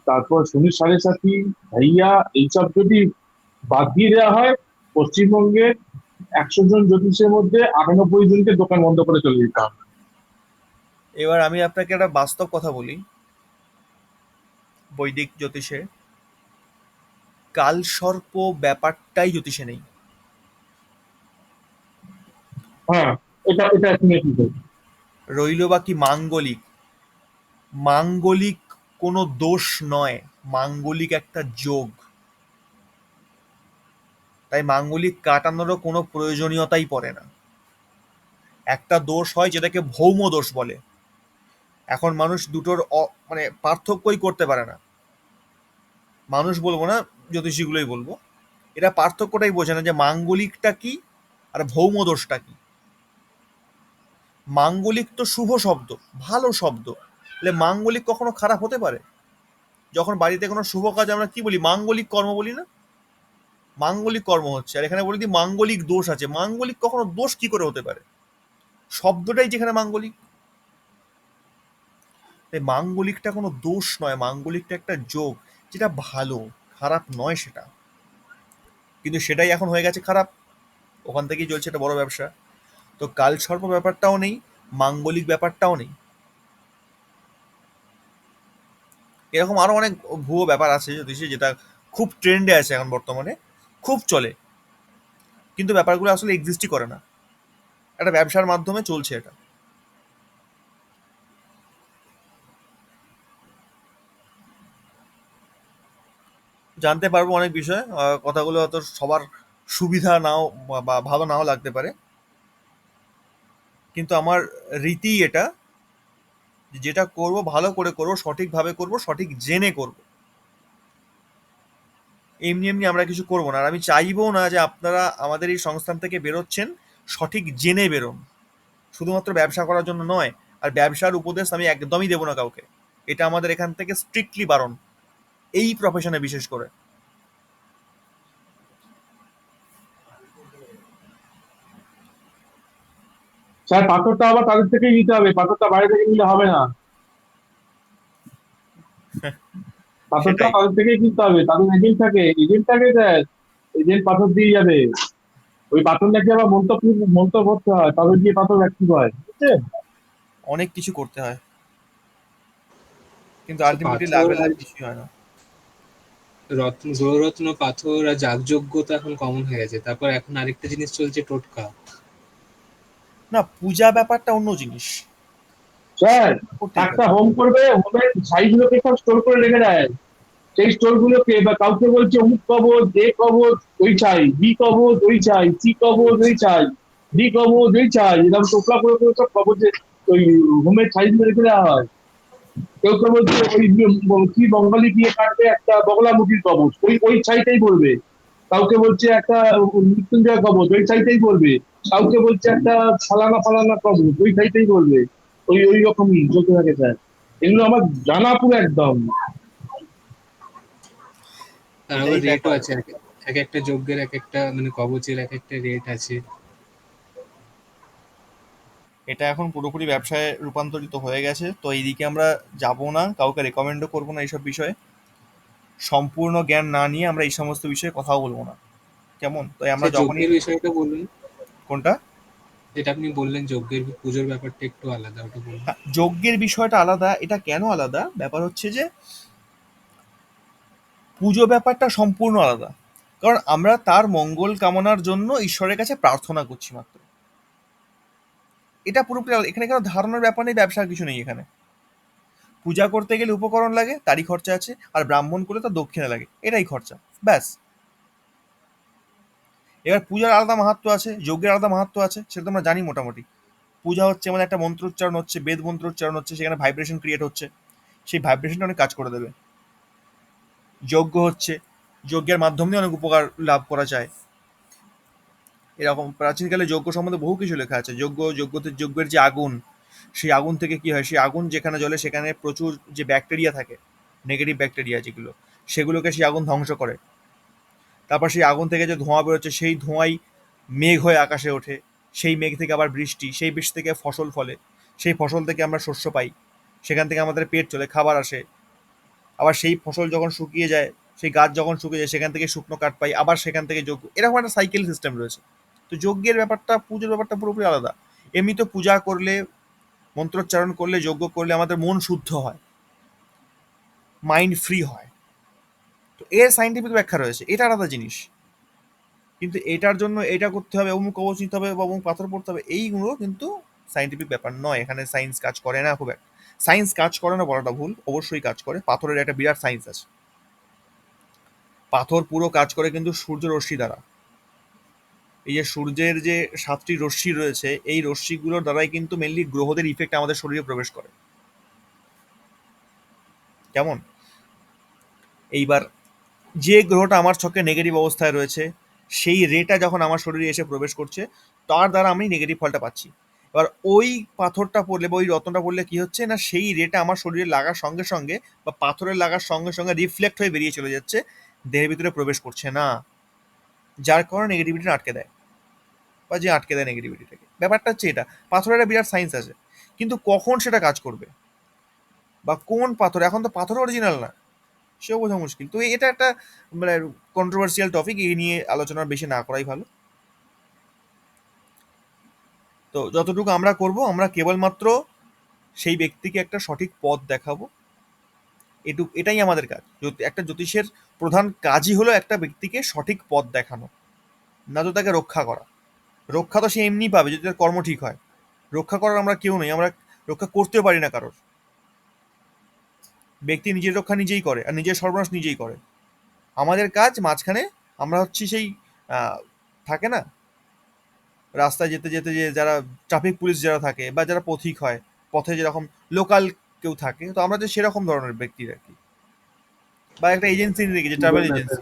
তারপর শনি সাড়ে সাথী, ভাইয়া, এইসব যদি বাদ দিয়ে দেওয়া হয়, পশ্চিমবঙ্গে 100 জন জ্যোতিষের মধ্যে 98 জনকে দোকান বন্ধ করে চলে যেতে হবে। এবার আমি আপনাকে একটা বাস্তব কথা বলি, বৈদিক জ্যোতিষে কালসর্প ব্যাপারটাই জ্যোতিষে নেই। হ্যাঁ, এটা এটা শুনেছি তো। রইল বাকি মাঙ্গলিক। মাঙ্গলিক কোনো দোষ নয়, মাঙ্গলিক একটা যোগ। তাই মাঙ্গলিক কাটানোরও কোনো প্রয়োজনীয়তাই পড়ে না। একটা দোষ হয় যেটাকে ভৌম দোষ বলে। এখন মানুষ দুটোর মানে পার্থক্যই করতে পারে না। মানুষ বলবো না, জ্যোতিষীগুলোই বলবো, এরা পার্থক্যটাই বোঝে না যে মাঙ্গলিকটা কি আর ভৌম দোষটা কি। মাঙ্গলিক তো শুভ শব্দ, ভালো শব্দ, তাহলে মাঙ্গলিক কখনো খারাপ হতে পারে? যখন বাড়িতে কোনো শুভ কাজ আমরা কি বলি, মাঙ্গলিক কর্ম বলি না? মাঙ্গলিক কর্ম হচ্ছে, আর এখানে বলি দি মাঙ্গলিক দোষ আছে। মাঙ্গলিক কখনো দোষ কি করে হতে পারে? শব্দটাই যেখানে মাঙ্গলিক। তাই মাঙ্গলিকটা কোনো দোষ নয়, মাঙ্গলিকটা একটা যোগ, যেটা ভালো, খারাপ নয় সেটা। কিন্তু সেটাই এখন হয়ে গেছে খারাপ, ওখান থেকেই চলছে একটা বড় ব্যবসা। তো কালসর্প ব্যাপারটাও নেই, মাঙ্গলিক ব্যাপারটাও নেই। এরকম আরো অনেক ভুয়ো ব্যাপার আছে জ্যোতিষে, যেটা খুব ট্রেন্ডে আছে এখন বর্তমানে, খুব চলে, কিন্তু ব্যাপারগুলো আসলে এক্সিস্টই করে না। একটা ব্যবসার মাধ্যমে চলছে এটা। জানতে পারবো অনেক বিষয়, কথাগুলো হয়তো সবার সুবিধা নাও বা ভালো নাও লাগতে পারে, কিন্তু আমার রীতি এটা, যে যেটা করব ভালো করে করব, সঠিকভাবে করব, সঠিক জেনে করব। এমনি এমনি আমরা কিছু করব না। আর আমি চাইবো না যে আপনারা আমাদের এই সংস্থান থেকে বেরোচ্ছেন সঠিক জেনে বেরোন, শুধুমাত্র ব্যবসা করার জন্য নয়। আর ব্যবসার উপদেশ আমি একদমই দেবো না কাউকে, এটা আমাদের এখান থেকে স্ট্রিক্টলি বারণ, এই প্রফেশনে বিশেষ করে। স্যার পাথরটা আবার তাদের থেকেই নিতে হবে, পাথরটা বাইরে থেকে নিলে হবে না। পাথরটা সেটাই। তাদের থেকেই কিনতে হবে, তাদের এজেন্ট থাকে স্যার। এজেন্ট পাথর দিয়ে যাবে। ওই পাথর নাকি আবার মন্ত্র করতে হয়, তবে গিয়ে পাথর অ্যাক্টিভ হয়, বুঝছেন? অনেক কিছু করতে হয়, কিন্তু আচ্ছা, আলটিমেটলি পাথর লাভে লাভ আর কিছুই হয় না। গ্রহরত্ন, পাথর আর যাগযজ্ঞ তো এখন কমন হয়ে গেছে। তারপর এখন আরেকটা জিনিস চলছে, টোটকা। না, পূজা ব্যাপারটা অন্য জিনিস, স্যার করতেই একটা পারে। হোম করবে, হোমের সাইজগুলোকে সব স্টোর করে রেখে দেয়। সেই স্টোর গুলোকে বা কাউকে বলছে অমুক কবচ, এ কবচ ওই চাই, বি কবচ ওই চাই, সি কবচ ওই চাই, ডি কবচ ওই চাই, এরকম টোপলা করে করে সব কবচে ওই হোমের সাইজ রেখে দেওয়া হয়। কেউ কেউ বলছে ওই কি বঙ্গালী দিয়ে কাটবে একটা বগলামুখীর কবচ, ওই ওই ছাইটাই বলবে। কাউকে বলছে একটা মৃত্যুঞ্জয় কবচ, ওই ছাইটাই বলবে। কাউকে বলছে একটা ফালানা ফালানা কবচ, ওই ছাইটাই বলবে। ওই ওই রকমই চলতে থাকে স্যার। এগুলো আমার জানা পুরো একদম। তার আবার এটাই রেটও ব্যাপার। আছে, এক একটা যজ্ঞের এক একটা মানে কবচের এক একটা রেট আছে। এটা এখন পুরোপুরি ব্যবসায় রূপান্তরিত হয়ে গেছে, তো এইদিকে আমরা যাব না, কাউকে রেকমেন্ডও করবো না এইসব বিষয়ে। সম্পূর্ণ জ্ঞান না নিয়ে আমরা এই সমস্ত বিষয়ে কথাও বলবো না, কেমন? তাই সে আমরা যখনই। যজ্ঞের বিষয়টা বলুন, কোনটা? যেটা আপনি বললেন যজ্ঞের পুজোর ব্যাপারটা একটু আলাদা, ওটা বলুন। হ্যাঁ, যজ্ঞের বিষয়টা আলাদা। এটা কেন আলাদা? ব্যাপার হচ্ছে যে পুজো ব্যাপারটা সম্পূর্ণ আলাদা, কারণ আমরা তার মঙ্গল কামনার জন্য ঈশ্বরের কাছে প্রার্থনা করছি মাত্র। এটা পুরোপুরি আলাদা। এখানে কোনো ধারণার ব্যাপার নেই, ব্যবসার কিছু নেই এখানে। পূজা করতে গেলে উপকরণ লাগে, তারই খরচা আছে, আর ব্রাহ্মণ করলে তার দক্ষিণা লাগে, এটাই খরচা, ব্যাস। এবার পূজার আলাদা মাহাত্ম্য আছে, যজ্ঞের আলাদা মাহাত্ম্য আছে, সেটা তো আমরা জানি মোটামুটি। পূজা হচ্ছে মানে একটা মন্ত্র উচ্চারণ হচ্ছে, বেদ মন্ত্র উচ্চারণ হচ্ছে, সেখানে ভাইব্রেশন ক্রিয়েট হচ্ছে, সেই ভাইব্রেশনটা অনেক কাজ করে দেবে। যজ্ঞ হচ্ছে, যজ্ঞের মাধ্যম দিয়ে অনেক উপকার লাভ করা যায়। এরকম প্রাচীনকালে যজ্ঞ সম্বন্ধে বহু কিছু লেখা আছে। যজ্ঞের যে আগুন, সেই আগুন থেকে কি হয়, সেই আগুন যেখানে জ্বলে সেখানে প্রচুর যে ব্যাকটেরিয়া থাকে, নেগেটিভ ব্যাকটেরিয়া যেগুলো, সেগুলোকে সেই আগুন ধ্বংস করে। তারপর সেই আগুন থেকে যে ধোঁয়া বেরোচ্ছে, সেই ধোঁয়াই মেঘ হয়ে আকাশে ওঠে, সেই মেঘ থেকে আবার বৃষ্টি, সেই বৃষ্টি থেকে ফসল ফলে, সেই ফসল থেকে আমরা শস্য পাই, সেখান থেকে আমাদের পেট চলে, খাবার আসে। আবার সেই ফসল যখন শুকিয়ে যায়, সেই গাছ যখন শুকিয়ে যায়, সেখান থেকে শুকনো কাঠ পাই, আবার সেখান থেকে যজ্ঞ, এরকম একটা সাইকেল সিস্টেম রয়েছে। তো যজ্ঞের ব্যাপারটা, পুজোর ব্যাপারটা পুরোপুরি আলাদা। এমনি তো পূজা করলে, মন্ত্রোচ্চারণ করলে, যজ্ঞ করলে আমাদের মন শুদ্ধ হয়, মাইন্ড ফ্রি হয়। তো এর সাইন্টিফিক ব্যাখ্যা রয়েছে, এটা আলাদা জিনিস। কিন্তু এটার জন্য এটা করতে হবে, অমুক কবচ নিতে হবে বা অমুক পাথর পড়তে হবে, এইগুলো কিন্তু সাইন্টিফিক ব্যাপার নয়। এখানে সায়েন্স কাজ করে না খুব একটা। সায়েন্স কাজ করে না বলাটা ভুল, অবশ্যই কাজ করে। পাথরের একটা বিরাট সায়েন্স আছে। পাথর পুরো কাজ করে কিন্তু সূর্য রশ্মি দ্বারা। এই যে সূর্যের যে 7টি রশ্মি রয়েছে, এই রশ্মিগুলোর দ্বারাই কিন্তু মেনলি গ্রহদের ইফেক্ট আমাদের শরীরে প্রবেশ করে। কেমন? এইবার যে গ্রহটা আমার ছকে নেগেটিভ অবস্থায় রয়েছে, সেই রেটা যখন আমার শরীরে এসে প্রবেশ করছে, তার দ্বারা আমি নেগেটিভ ফলটা পাচ্ছি। এবার ওই পাথরটা পড়লে বা ওই রত্নটা পড়লে কি হচ্ছে না, সেই রেটা আমার শরীরে লাগার সঙ্গে সঙ্গে বা পাথরের লাগার সঙ্গে সঙ্গে রিফ্লেক্ট হয়ে বেরিয়ে চলে যাচ্ছে, দেহের ভিতরে প্রবেশ করছে না, যার কারণে নেগেটিভিটি আটকে দেয়, বা যে আটকে দেয় নেগেটিভিটিটাকে। ব্যাপারটা হচ্ছে এটা। পাথরের একটা বিরাট সায়েন্স আছে, কিন্তু কখন সেটা কাজ করবে বা কোন পাথর, এখন তো পাথর অরিজিনাল না, সেও বোঝা মুশকিল। তো এটা একটা মানে কন্ট্রোভার্সিয়াল টপিক, এই নিয়ে আলোচনা বেশি না করাই ভালো। তো যতটুকু আমরা করব, আমরা কেবলমাত্র সেই ব্যক্তিকে একটা সঠিক পথ দেখাবো, এটাই আমাদের কাজ। একটা জ্যোতিষের প্রধান কাজই হলো একটা ব্যক্তিকে সঠিক পথ দেখানো, না তো তাকে রক্ষা করা। রক্ষা তো সে এমনি পাবে যদি তার কর্ম ঠিক হয়। রক্ষা করার আমরা কেউ নেই, আমরা রক্ষা করতেও পারি না কারোর। ব্যক্তি নিজের রক্ষা নিজেই করে আর নিজের সর্বনাশ নিজেই করে। আমাদের কাজ মাঝখানে, আমরা হচ্ছি সেই থাকে না রাস্তায় যেতে যেতে যে যারা ট্রাফিক পুলিশ যারা থাকে বা যারা পথিক হয়, পথে যেরকম লোকাল কেউ থাকে, তো আমরা যে সেরকম ধরনের ব্যক্তি আর কি। বা একটা এজেন্সি রেখেছি, ট্রাভেল এজেন্সি।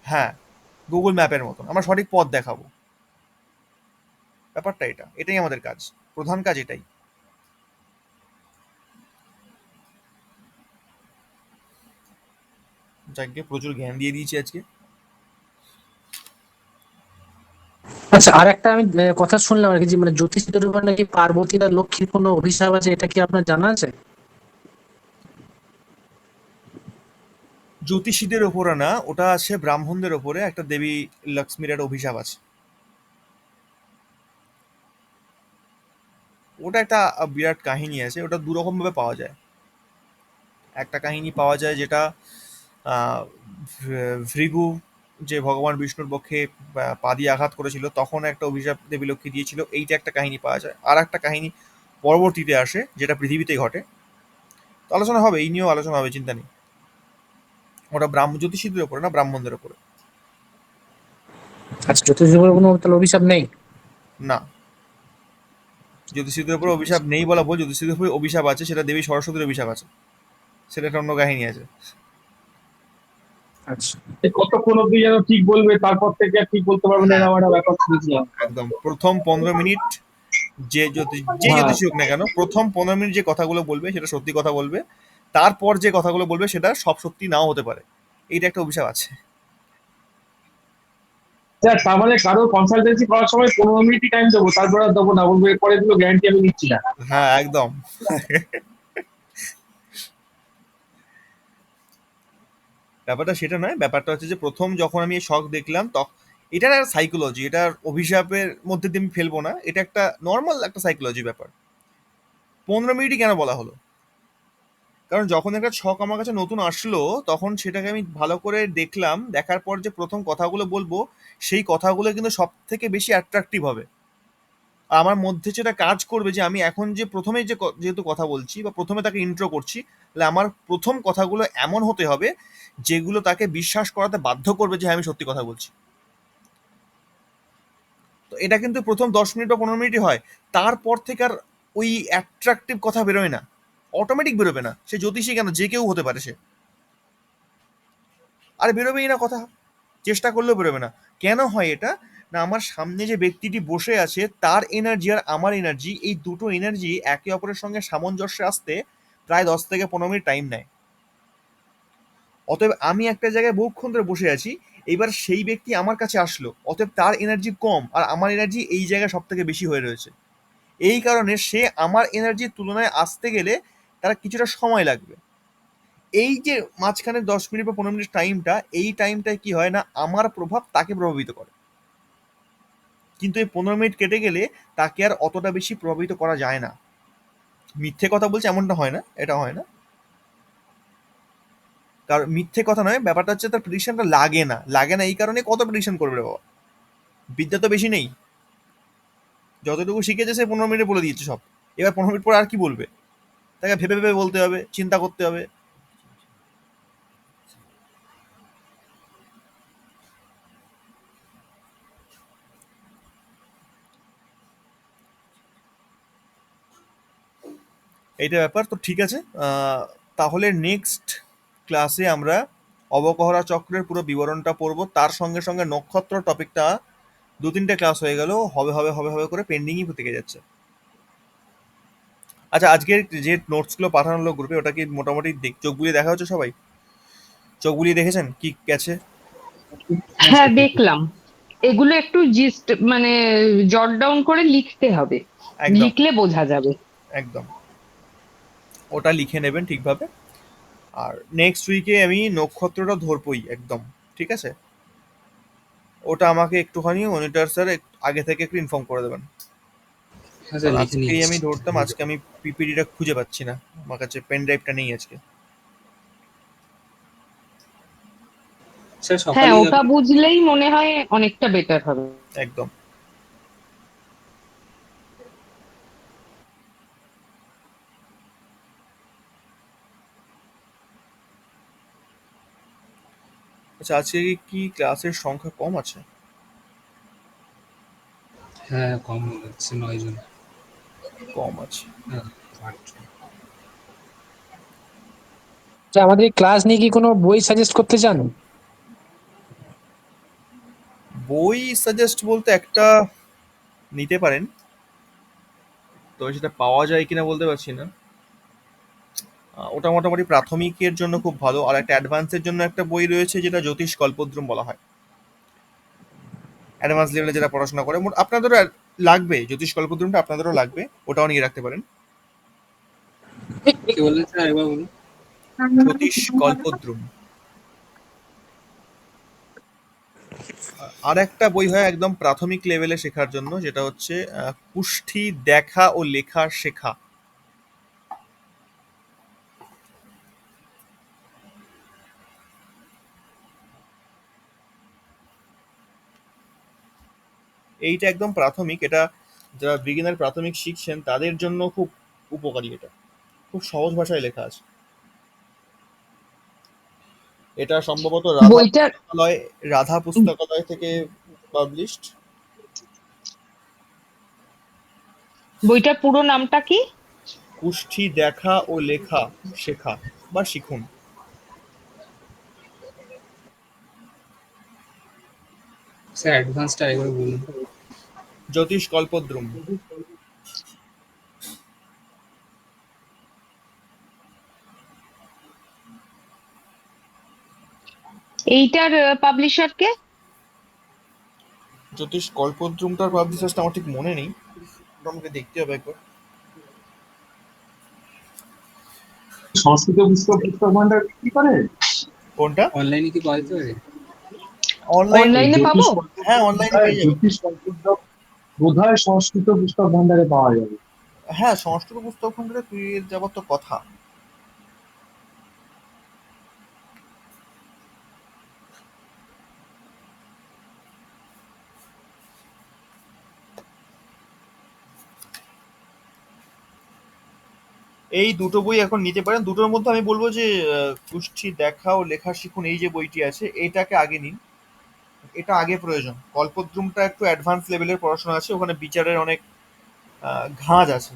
হ্যাঁ, গুগল ম্যাপের মতন আমরা সঠিক পথ দেখাবো। ব্যাপারটা এটাই আমাদের কাজ, প্রধান কাজ এটাই। যাকে প্রচুর জ্ঞান দিয়ে দিয়েছি আজকে। আচ্ছা, আর একটা আমি কথা শুনলাম আর কি, যে মানে জ্যোতিষীদের উপর নাকি পার্বতী আর লক্ষ্মীর কোনো অভিশাপ আছে, এটা কি আপনার জানা আছে? জ্যোতিষীদের ওপরে না, ওটা আছে ব্রাহ্মণদের ওপরে। একটা দেবী লক্ষ্মীর একটা অভিশাপ আছে। ওটা একটা বিরাট কাহিনী আছে, ওটা দু রকম ভাবে পাওয়া যায়। একটা কাহিনী পাওয়া যায় যেটা ভৃগু যে ভগবান বিষ্ণুর পক্ষে পা দিয়ে আঘাত করেছিল, তখন একটা অভিশাপ দেবী লক্ষ্মী দিয়েছিল, এইটা একটা কাহিনী পাওয়া যায়। আর একটা কাহিনী পরবর্তীতে আসে, যেটা পৃথিবীতেই ঘটে। তো আলোচনা হবে, এই নিয়েও আলোচনা হবে, চিন্তা নেই। ওটা জ্যোতিষীদের ওপরে না, ব্রাহ্মণদের ওপরে। আচ্ছা, জ্যোতিষীদের উপর কোনো তাহলে অভিশাপ নেই? না, জ্যোতিষীদের উপর অভিশাপ নেই বলা ভুল। জ্যোতিষীদের উপর অভিশাপ আছে, সেটা দেবী সরস্বতীর অভিশাপ আছে, সেটা একটা অন্য কাহিনী আছে। আচ্ছা, কতক্ষণ অব্দি যেন ঠিক বলবে, তারপর থেকে আর ঠিক বলতে পারবে না, হ্যাঁ, এরকম একটা ব্যাপার শুনেছিলাম। একদম প্রথম 15 মিনিট যে হ্যাঁ, জ্যোতিষী হোক না কেন, প্রথম 15 মিনিট যে কথাগুলো বলবে সেটা সত্যি কথা বলবে। তারপর যে কথাগুলো বলবে সেটা সব সত্যি নাও হতে পারে। এইটা একটা অভিশাপ আছে। স্যার তার মানে কারো কনসালটেন্সি করার সময় 15 মিনিটই টাইম দেবো, তারপর আর দেবো না, বলবো এরপরে এগুলো গ্যারান্টি আমি দিচ্ছি না। হ্যাঁ, একদম। ব্যাপারটা সেটা নয়, ব্যাপারটা হচ্ছে যে প্রথম যখন আমি এই শখ দেখলাম, তখন এটার একটা সাইকোলজি, এটার অভিশাপের মধ্যে দিয়ে আমি ফেলবো না, এটা একটা নর্মাল একটা সাইকোলজি ব্যাপার। 15 মিনিটই কেন বলা হলো? কারণ যখন একটা ছক আমার কাছে নতুন আসলো, তখন সেটাকে আমি ভালো করে দেখলাম, দেখার পর যে প্রথম কথাগুলো বলবো, সেই কথাগুলো কিন্তু সব থেকে বেশি অ্যাট্রাকটিভ হবে। আর আমার মধ্যে যেটা কাজ করবে, যে আমি এখন যে প্রথমে যে যেহেতু কথা বলছি বা প্রথমে তাকে ইন্ট্রো করছি, তাহলে আমার প্রথম কথাগুলো এমন হতে হবে যেগুলো তাকে বিশ্বাস করাতে বাধ্য করবে যে হ্যাঁ, আমি সত্যি কথা বলছি। তো এটা কিন্তু প্রথম 10 মিনিট বা 15 মিনিটই হয়। তারপর থেকে আর ওই অ্যাট্রাকটিভ কথা বেরোয় না, অটোমেটিক বেরোবে না। সে জ্যোতিষী কেন, যে কেউ হতে পারে সে। আর বেরোবেই না কথা, চেষ্টা করলেও বেরোবে না। কেন হয় এটা? না, আমার সামনে যে ব্যক্তিটি বসে আছে, তার এনার্জি আর আমার এনার্জি, এই দুটো এনার্জি একে অপরের সঙ্গে সামঞ্জস্যে আসতে প্রায় 10 থেকে 15 মিনিট টাইম নেয়। অতএব আমি একটা জায়গায় বহুক্ষণ ধরে বসে আছি, এইবার সেই ব্যক্তি আমার কাছে আসলো, অতএব তার এনার্জি কম আর আমার এনার্জি এই জায়গায় সব থেকে বেশি হয়ে রয়েছে। এই কারণে সে আমার এনার্জির তুলনায় আসতে গেলে তার কিছুটা সময় লাগবে। এই যে মাঝখানে 10 মিনিট বা 15 মিনিট টাইমটা, এই টাইমটায় কি হয় না, আমার প্রভাব তাকে প্রভাবিত করে। কিন্তু এই 15 মিনিট কেটে গেলে তাকে আর অতটা বেশি প্রভাবিত করা যায় না। মিথ্যে কথা বলছে এমনটা হয় না, এটা হয় না। কারণ মিথ্যে কথা নয়, ব্যাপারটা হচ্ছে তার প্রেডিকশনটা লাগে না এই কারণে কত প্রেডিকশন করবে রে বাবা, বিদ্যা তো বেশি নেই। যতটুকু শিখেছে সে 15 মিনিটে বলে দিয়েছে সব। এবার 15 মিনিট পরে আর কি বলবে, তাকে ভেবে ভেবে বলতে হবে, চিন্তা করতে হবে। এইটা ব্যাপার তো। ঠিক আছে, তাহলে নেক্সট ক্লাসে আমরা অবকহরা চক্রের পুরো বিবরণটা পড়বো, তার সঙ্গে সঙ্গে নক্ষত্র টপিকটা 2-3টে ক্লাস হয়ে গেল, হবে হবে হবে হবে করে পেন্ডিংই থেকে যাচ্ছে। আচ্ছা, আজকের যে নোটসগুলো পাঠানো হলো গ্রুপে, ওটা কি মোটামুটি চোখ বুলিয়ে দেখা হচ্ছে সবাই? চোখ বুলিয়ে দেখেছেন কি গেছে? হ্যাঁ, দেখলাম। এগুলো একটু জিস্ট মানে জট ডাউন করে লিখতে হবে, একদম লিখলে বোঝা যাবে। একদম, ওটা লিখে নেবেন ঠিকভাবে। আর নেক্সট উইকে আমি নক্ষত্রটা ধরবই একদম, ঠিক আছে? ওটা আমাকে একটুখানি মনিটর স্যার আগে থেকে একটু ইনফর্ম করে দেবেন। হ্যাঁ স্যার, কারণ লিখে আজকেই নিচ্ছি। আমি ধরতাম, আজকে আমি পিপিটিটা খুঁজে পাচ্ছি না, আমার কাছে পেন ড্রাইভটা নেই আজকে। স্যার হ্যাঁ, সকালেই ওটা বুঝলেই মনে হয় অনেকটা বেটার হবে। একদম। আচ্ছা, আজকে কি ক্লাসের সংখ্যা কম আছে? হ্যাঁ, কম হয়ে যাচ্ছে, 9 জন। কম আছে। হ্যাঁ, 8 জন। আচ্ছা, আমাদের ক্লাস নিয়ে কি কোনো বই সাজেস্ট করতে চান? বই সাজেস্ট বলতে একটা নিতে পারেন, তবে সেটা পাওয়া যায় কিনা বলতে পারছি না। ওটা মোটামুটি প্রাথমিকের জন্য খুব ভালো। আর একটা অ্যাডভান্সের জন্য একটা বই রয়েছে যেটা জ্যোতিষ কল্পদ্রুম বলা হয়। অ্যাডভান্স লেভেলে যারা পড়াশোনা করে, আপনাদেরও লাগবে, জ্যোতিষ কল্পদ্রুমটা আপনাদেরও লাগবে, ওটাও নিয়ে রাখতে পারেন। কি বললেন স্যার, একবার বলুন। জ্যোতিষ কল্পদ্রুম। আর একটা বই হয় একদম প্রাথমিক লেভেলে শেখার জন্য, যেটা হচ্ছে কুষ্ঠি দেখা ও লেখা শেখা। এইটা একদম প্রাথমিক, এটা যারা বিগিনার প্রাথমিক শিখছেন তাদের জন্য খুব উপকারী। এটা খুব সহজ ভাষায় লেখা আছে। এটা সম্ভবত বইটার রাধা পুস্তকালয় থেকে পাবলিশড। বইটার পুরো নামটা কি? কুষ্ঠি দেখা ও লেখা শেখা বা শিখুন। স্যার অ্যাডভান্সটা একবার বলুন। জ্যোতিষ কল্পদ্রুম। এইটার পাবলিশার কে? জ্যোতিষ কল্পদ্রুমটার পাবলিশার্সটা আমার ঠিক মনে নেই, ওটা আমাকে দেখতে হবে একবার। সংস্কৃত পুস্তক পুস্তক ভান্ডার কি করে? কোনটা? অনলাইনে কি পাওয়া যেতে পারে? অনলাইন? অনলাইনে পাবো? হ্যাঁ, অনলাইনে পেয়ে যাবেন। জ্যোতিষ কল্পদ্রুম বোধহয় সংস্কৃত পুস্তক ভান্ডারে পাওয়া যাবে। হ্যাঁ, সংস্কৃত পুস্তক খণ্ডে পেয়ে যাবার তো কথা। এই দুটো বই এখন নিতে পারেন। দুটোর মধ্যে আমি বলবো যে কুষ্ঠি দেখা ও লেখা শিখুন, এই যে বইটি আছে, এটাকে আগে নিন। এটা আগে প্রয়োজন। কল্পদ্রুমটা একটু অ্যাডভান্স লেভেলের পড়াশোনা আছে, ওখানে বিচারের অনেক ঘাঁজ আছে,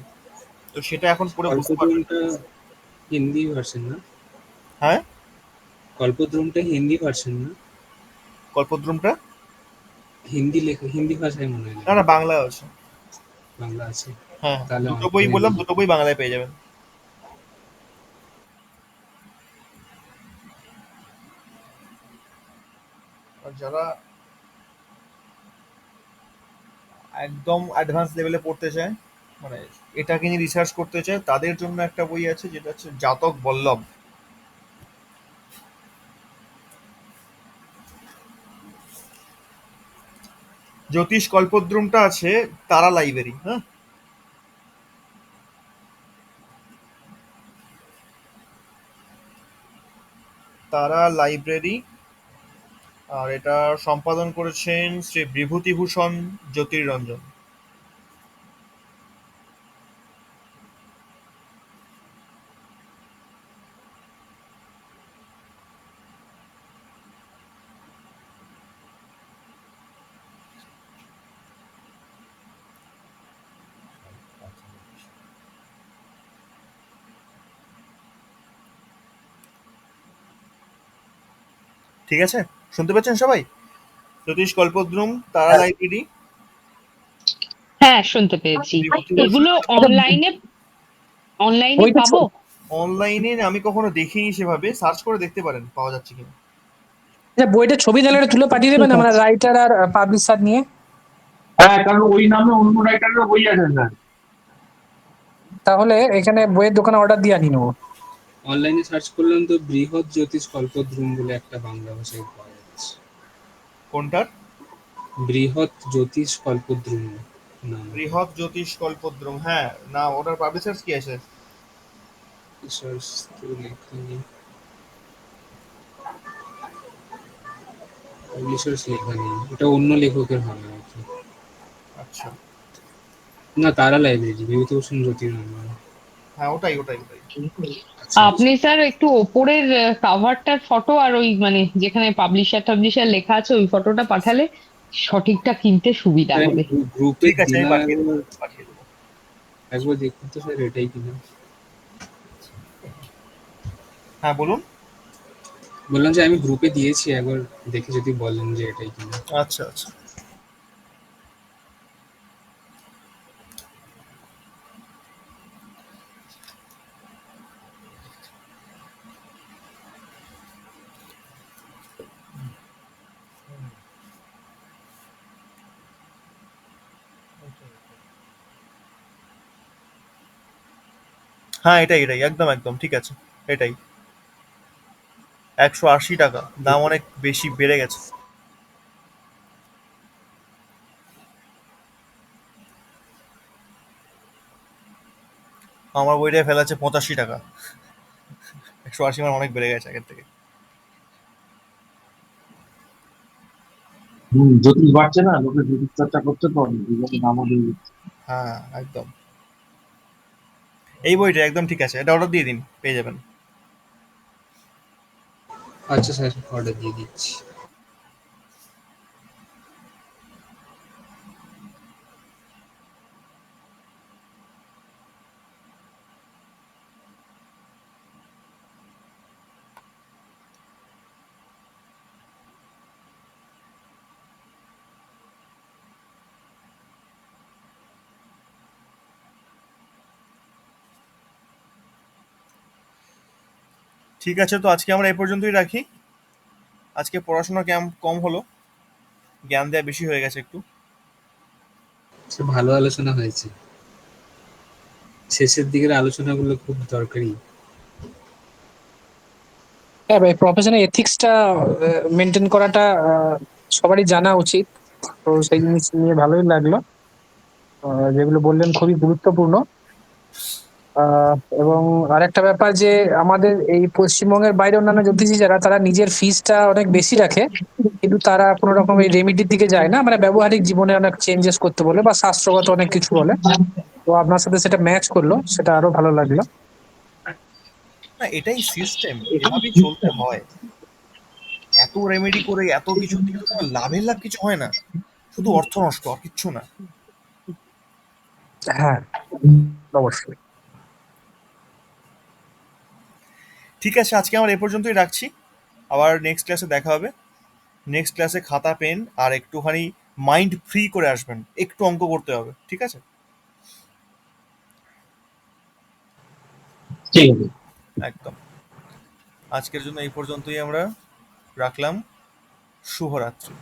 তো সেটা এখন পড়ে বুঝতে পারবেন না। কল্পদ্রুমটা হিন্দি ভার্সন না? হ্যাঁ, কল্পদ্রুমটা হিন্দি ভার্সন না? কল্পদ্রুমটা হিন্দি লেখা, হিন্দি ভাষায় মনে হয় না লেখা। না, বাংলায় আছে। বাংলা আছে? হ্যাঁ, তাহলে দুটো আমার বই মনে বললাম, নেই। দুটো বই বাংলায় পেয়ে যাবেন। আর যারা একদম অ্যাডভান্স লেভেলে পড়তে চায়, মানে এটাকে নিয়ে রিসার্চ করতে চায়, তাদের জন্য একটা বই আছে যেটা হচ্ছে জাতক বল্লভ। জ্যোতিষ কল্পদ্রুমটা আছে তারা লাইব্রেরি, হ্যাঁ। তারা লাইব্রেরি। আর এটা সম্পাদন করেছেন শ্রী বিভূতিভূষণ জ্যোতির্রঞ্জন। ঠিক আছে, শুনতে পাচ্ছেন সবাই? জ্যোতিষ কল্পদ্রুম, তারা লাইব্রেরি, হ্যাঁ, শুনতে পেয়েছি। বিভূতিভূষণ। এগুলো অনলাইনে অনলাইনে বইটা পাবো? অনলাইনে আমি কখনো দেখিনি, সেভাবে সার্চ করে দেখতে পারেন পাওয়া যাচ্ছে কিনা। বইটা ছবি তাহলে একটা তুলে পাঠিয়ে দেবেন, ঠিক আমরা আছে। রাইটার আর পাবলিশার নিয়ে। হ্যাঁ, কারণ ওই নামে অন্য রাইটারের বই আছে স্যার। তাহলে এখানে বইয়ের দোকানে অর্ডার দিয়ে আনিয়ে নেবো। অনলাইনে সার্চ করলাম তো বৃহৎ জ্যোতিষ কল্পদ্রুম বলে একটা বাংলা ভাষায় পাওয়া যাচ্ছে। কোনটার? বৃহৎ জ্যোতিষ কল্পদ্রুম নাম। বৃহৎ জ্যোতিষ কল্পদ্রুম, হ্যাঁ। না, ওটার পাবলিশার্স কি আছে? রিসার্চ তো লেখা নেই, পাবলিশার্স লেখা নেই, এটা অন্য লেখকের হবে আর কি। আচ্ছা, না, তারা লাইব্রেরি, বিভূতিভূষণ জ্যোতির্ময়। হ্যাঁ, ওটাই ওটাই ওটাই। আচ্ছা আচ্ছা। আপনি স্যার একটু ওপরের কাভারটার ফটো আর ওই মানে যেখানে পাবলিশার টাবলিশার লেখা আছে ওই ফটোটা পাঠালে সঠিকটা কিনতে সুবিধা স্যার, হবে। গ্রুপে ঠিক আছে, আমি দিলাম পাঠিয়ে দেবো, একবার, পাঠিয়ে দেবো। একবার দেখুন তো স্যার এটাই কিনা। হ্যাঁ, বলুন। বললাম যে আমি গ্রুপে দিয়েছি, একবার দেখে যদি বলেন যে এটাই কিনা। আচ্ছা আচ্ছা। হ্যাঁ, এটাই এটাই, একদম একদম ঠিক আছে, এটাই। 180 টাকা দাম, অনেক বেশি বেড়ে গেছে। আমার বইটা ফেলাচ্ছে 85 টাকা। 180 মানে অনেক বেড়ে গেছে আগের থেকে। জ্যোতিষ বাড়ছে না, লোকে জ্যোতিষ চর্চা করতে পারে, এই জন্য দামও দিয়ে দিচ্ছে। হ্যাঁ, একদম। এই বইটা একদম ঠিক আছে, এটা অর্ডার দিয়ে দিন, পেয়ে যাবেন। আচ্ছা স্যার, অর্ডার দিয়ে দিচ্ছি। ঠিক আছে, তো আজকে আমরা এই পর্যন্তই রাখি। আজকে পড়াশোনা কম হলো, জ্ঞান দেওয়া বেশি হয়ে গেছে একটু। স্যার, ভালো আলোচনা হয়েছে, শেষের দিকের আলোচনাগুলো খুব দরকারি। হ্যাঁ ভাই, প্রফেশনাল এথিক্সটা মেনটেন করাটা সবারই জানা উচিত। তো সেই জিনিস নিয়ে ভালোই লাগলো। যেগুলো বললেন খুবই গুরুত্বপূর্ণ। আহ, এবং আরেকটা ব্যাপার যে আমাদের এই পশ্চিমবঙ্গের বাইরে অন্যান্য জ্যোতিষী যারা, তারা নিজের ফিসটা অনেক বেশি রাখে, কিন্তু তারা কোনো রকম এই রেমিডির দিকে যায় না, মানে ব্যবহারিক জীবনে অনেক চেঞ্জেস করতে বলে বা শাস্ত্রগত অনেক কিছু বলে। তো আপনার সাথে সেটা ম্যাচ করলো, সেটা আরো ভালো লাগলো। না, এটাই সিস্টেম, এভাবেই চলতে হয়। এত রেমেডি করে এত কিছু দিয়ে তো কোনো লাভের লাভ কিছু হয় না, শুধু অর্থ নষ্ট, আর কিচ্ছু না। হ্যাঁ, অবশ্যই। ঠিক আছে, আজকে আমরা এই পর্যন্তই রাখছি। আবার নেক্সট ক্লাসে দেখা হবে। নেক্সট ক্লাসে খাতা পেন আর একটুখানি মাইন্ড ফ্রি করে আসবেন, একটু অঙ্ক করতে হবে, ঠিক আছে? ঠিক আছে। একদম। আজকের জন্য এই পর্যন্তই আমরা রাখলাম। শুভরাত্রি।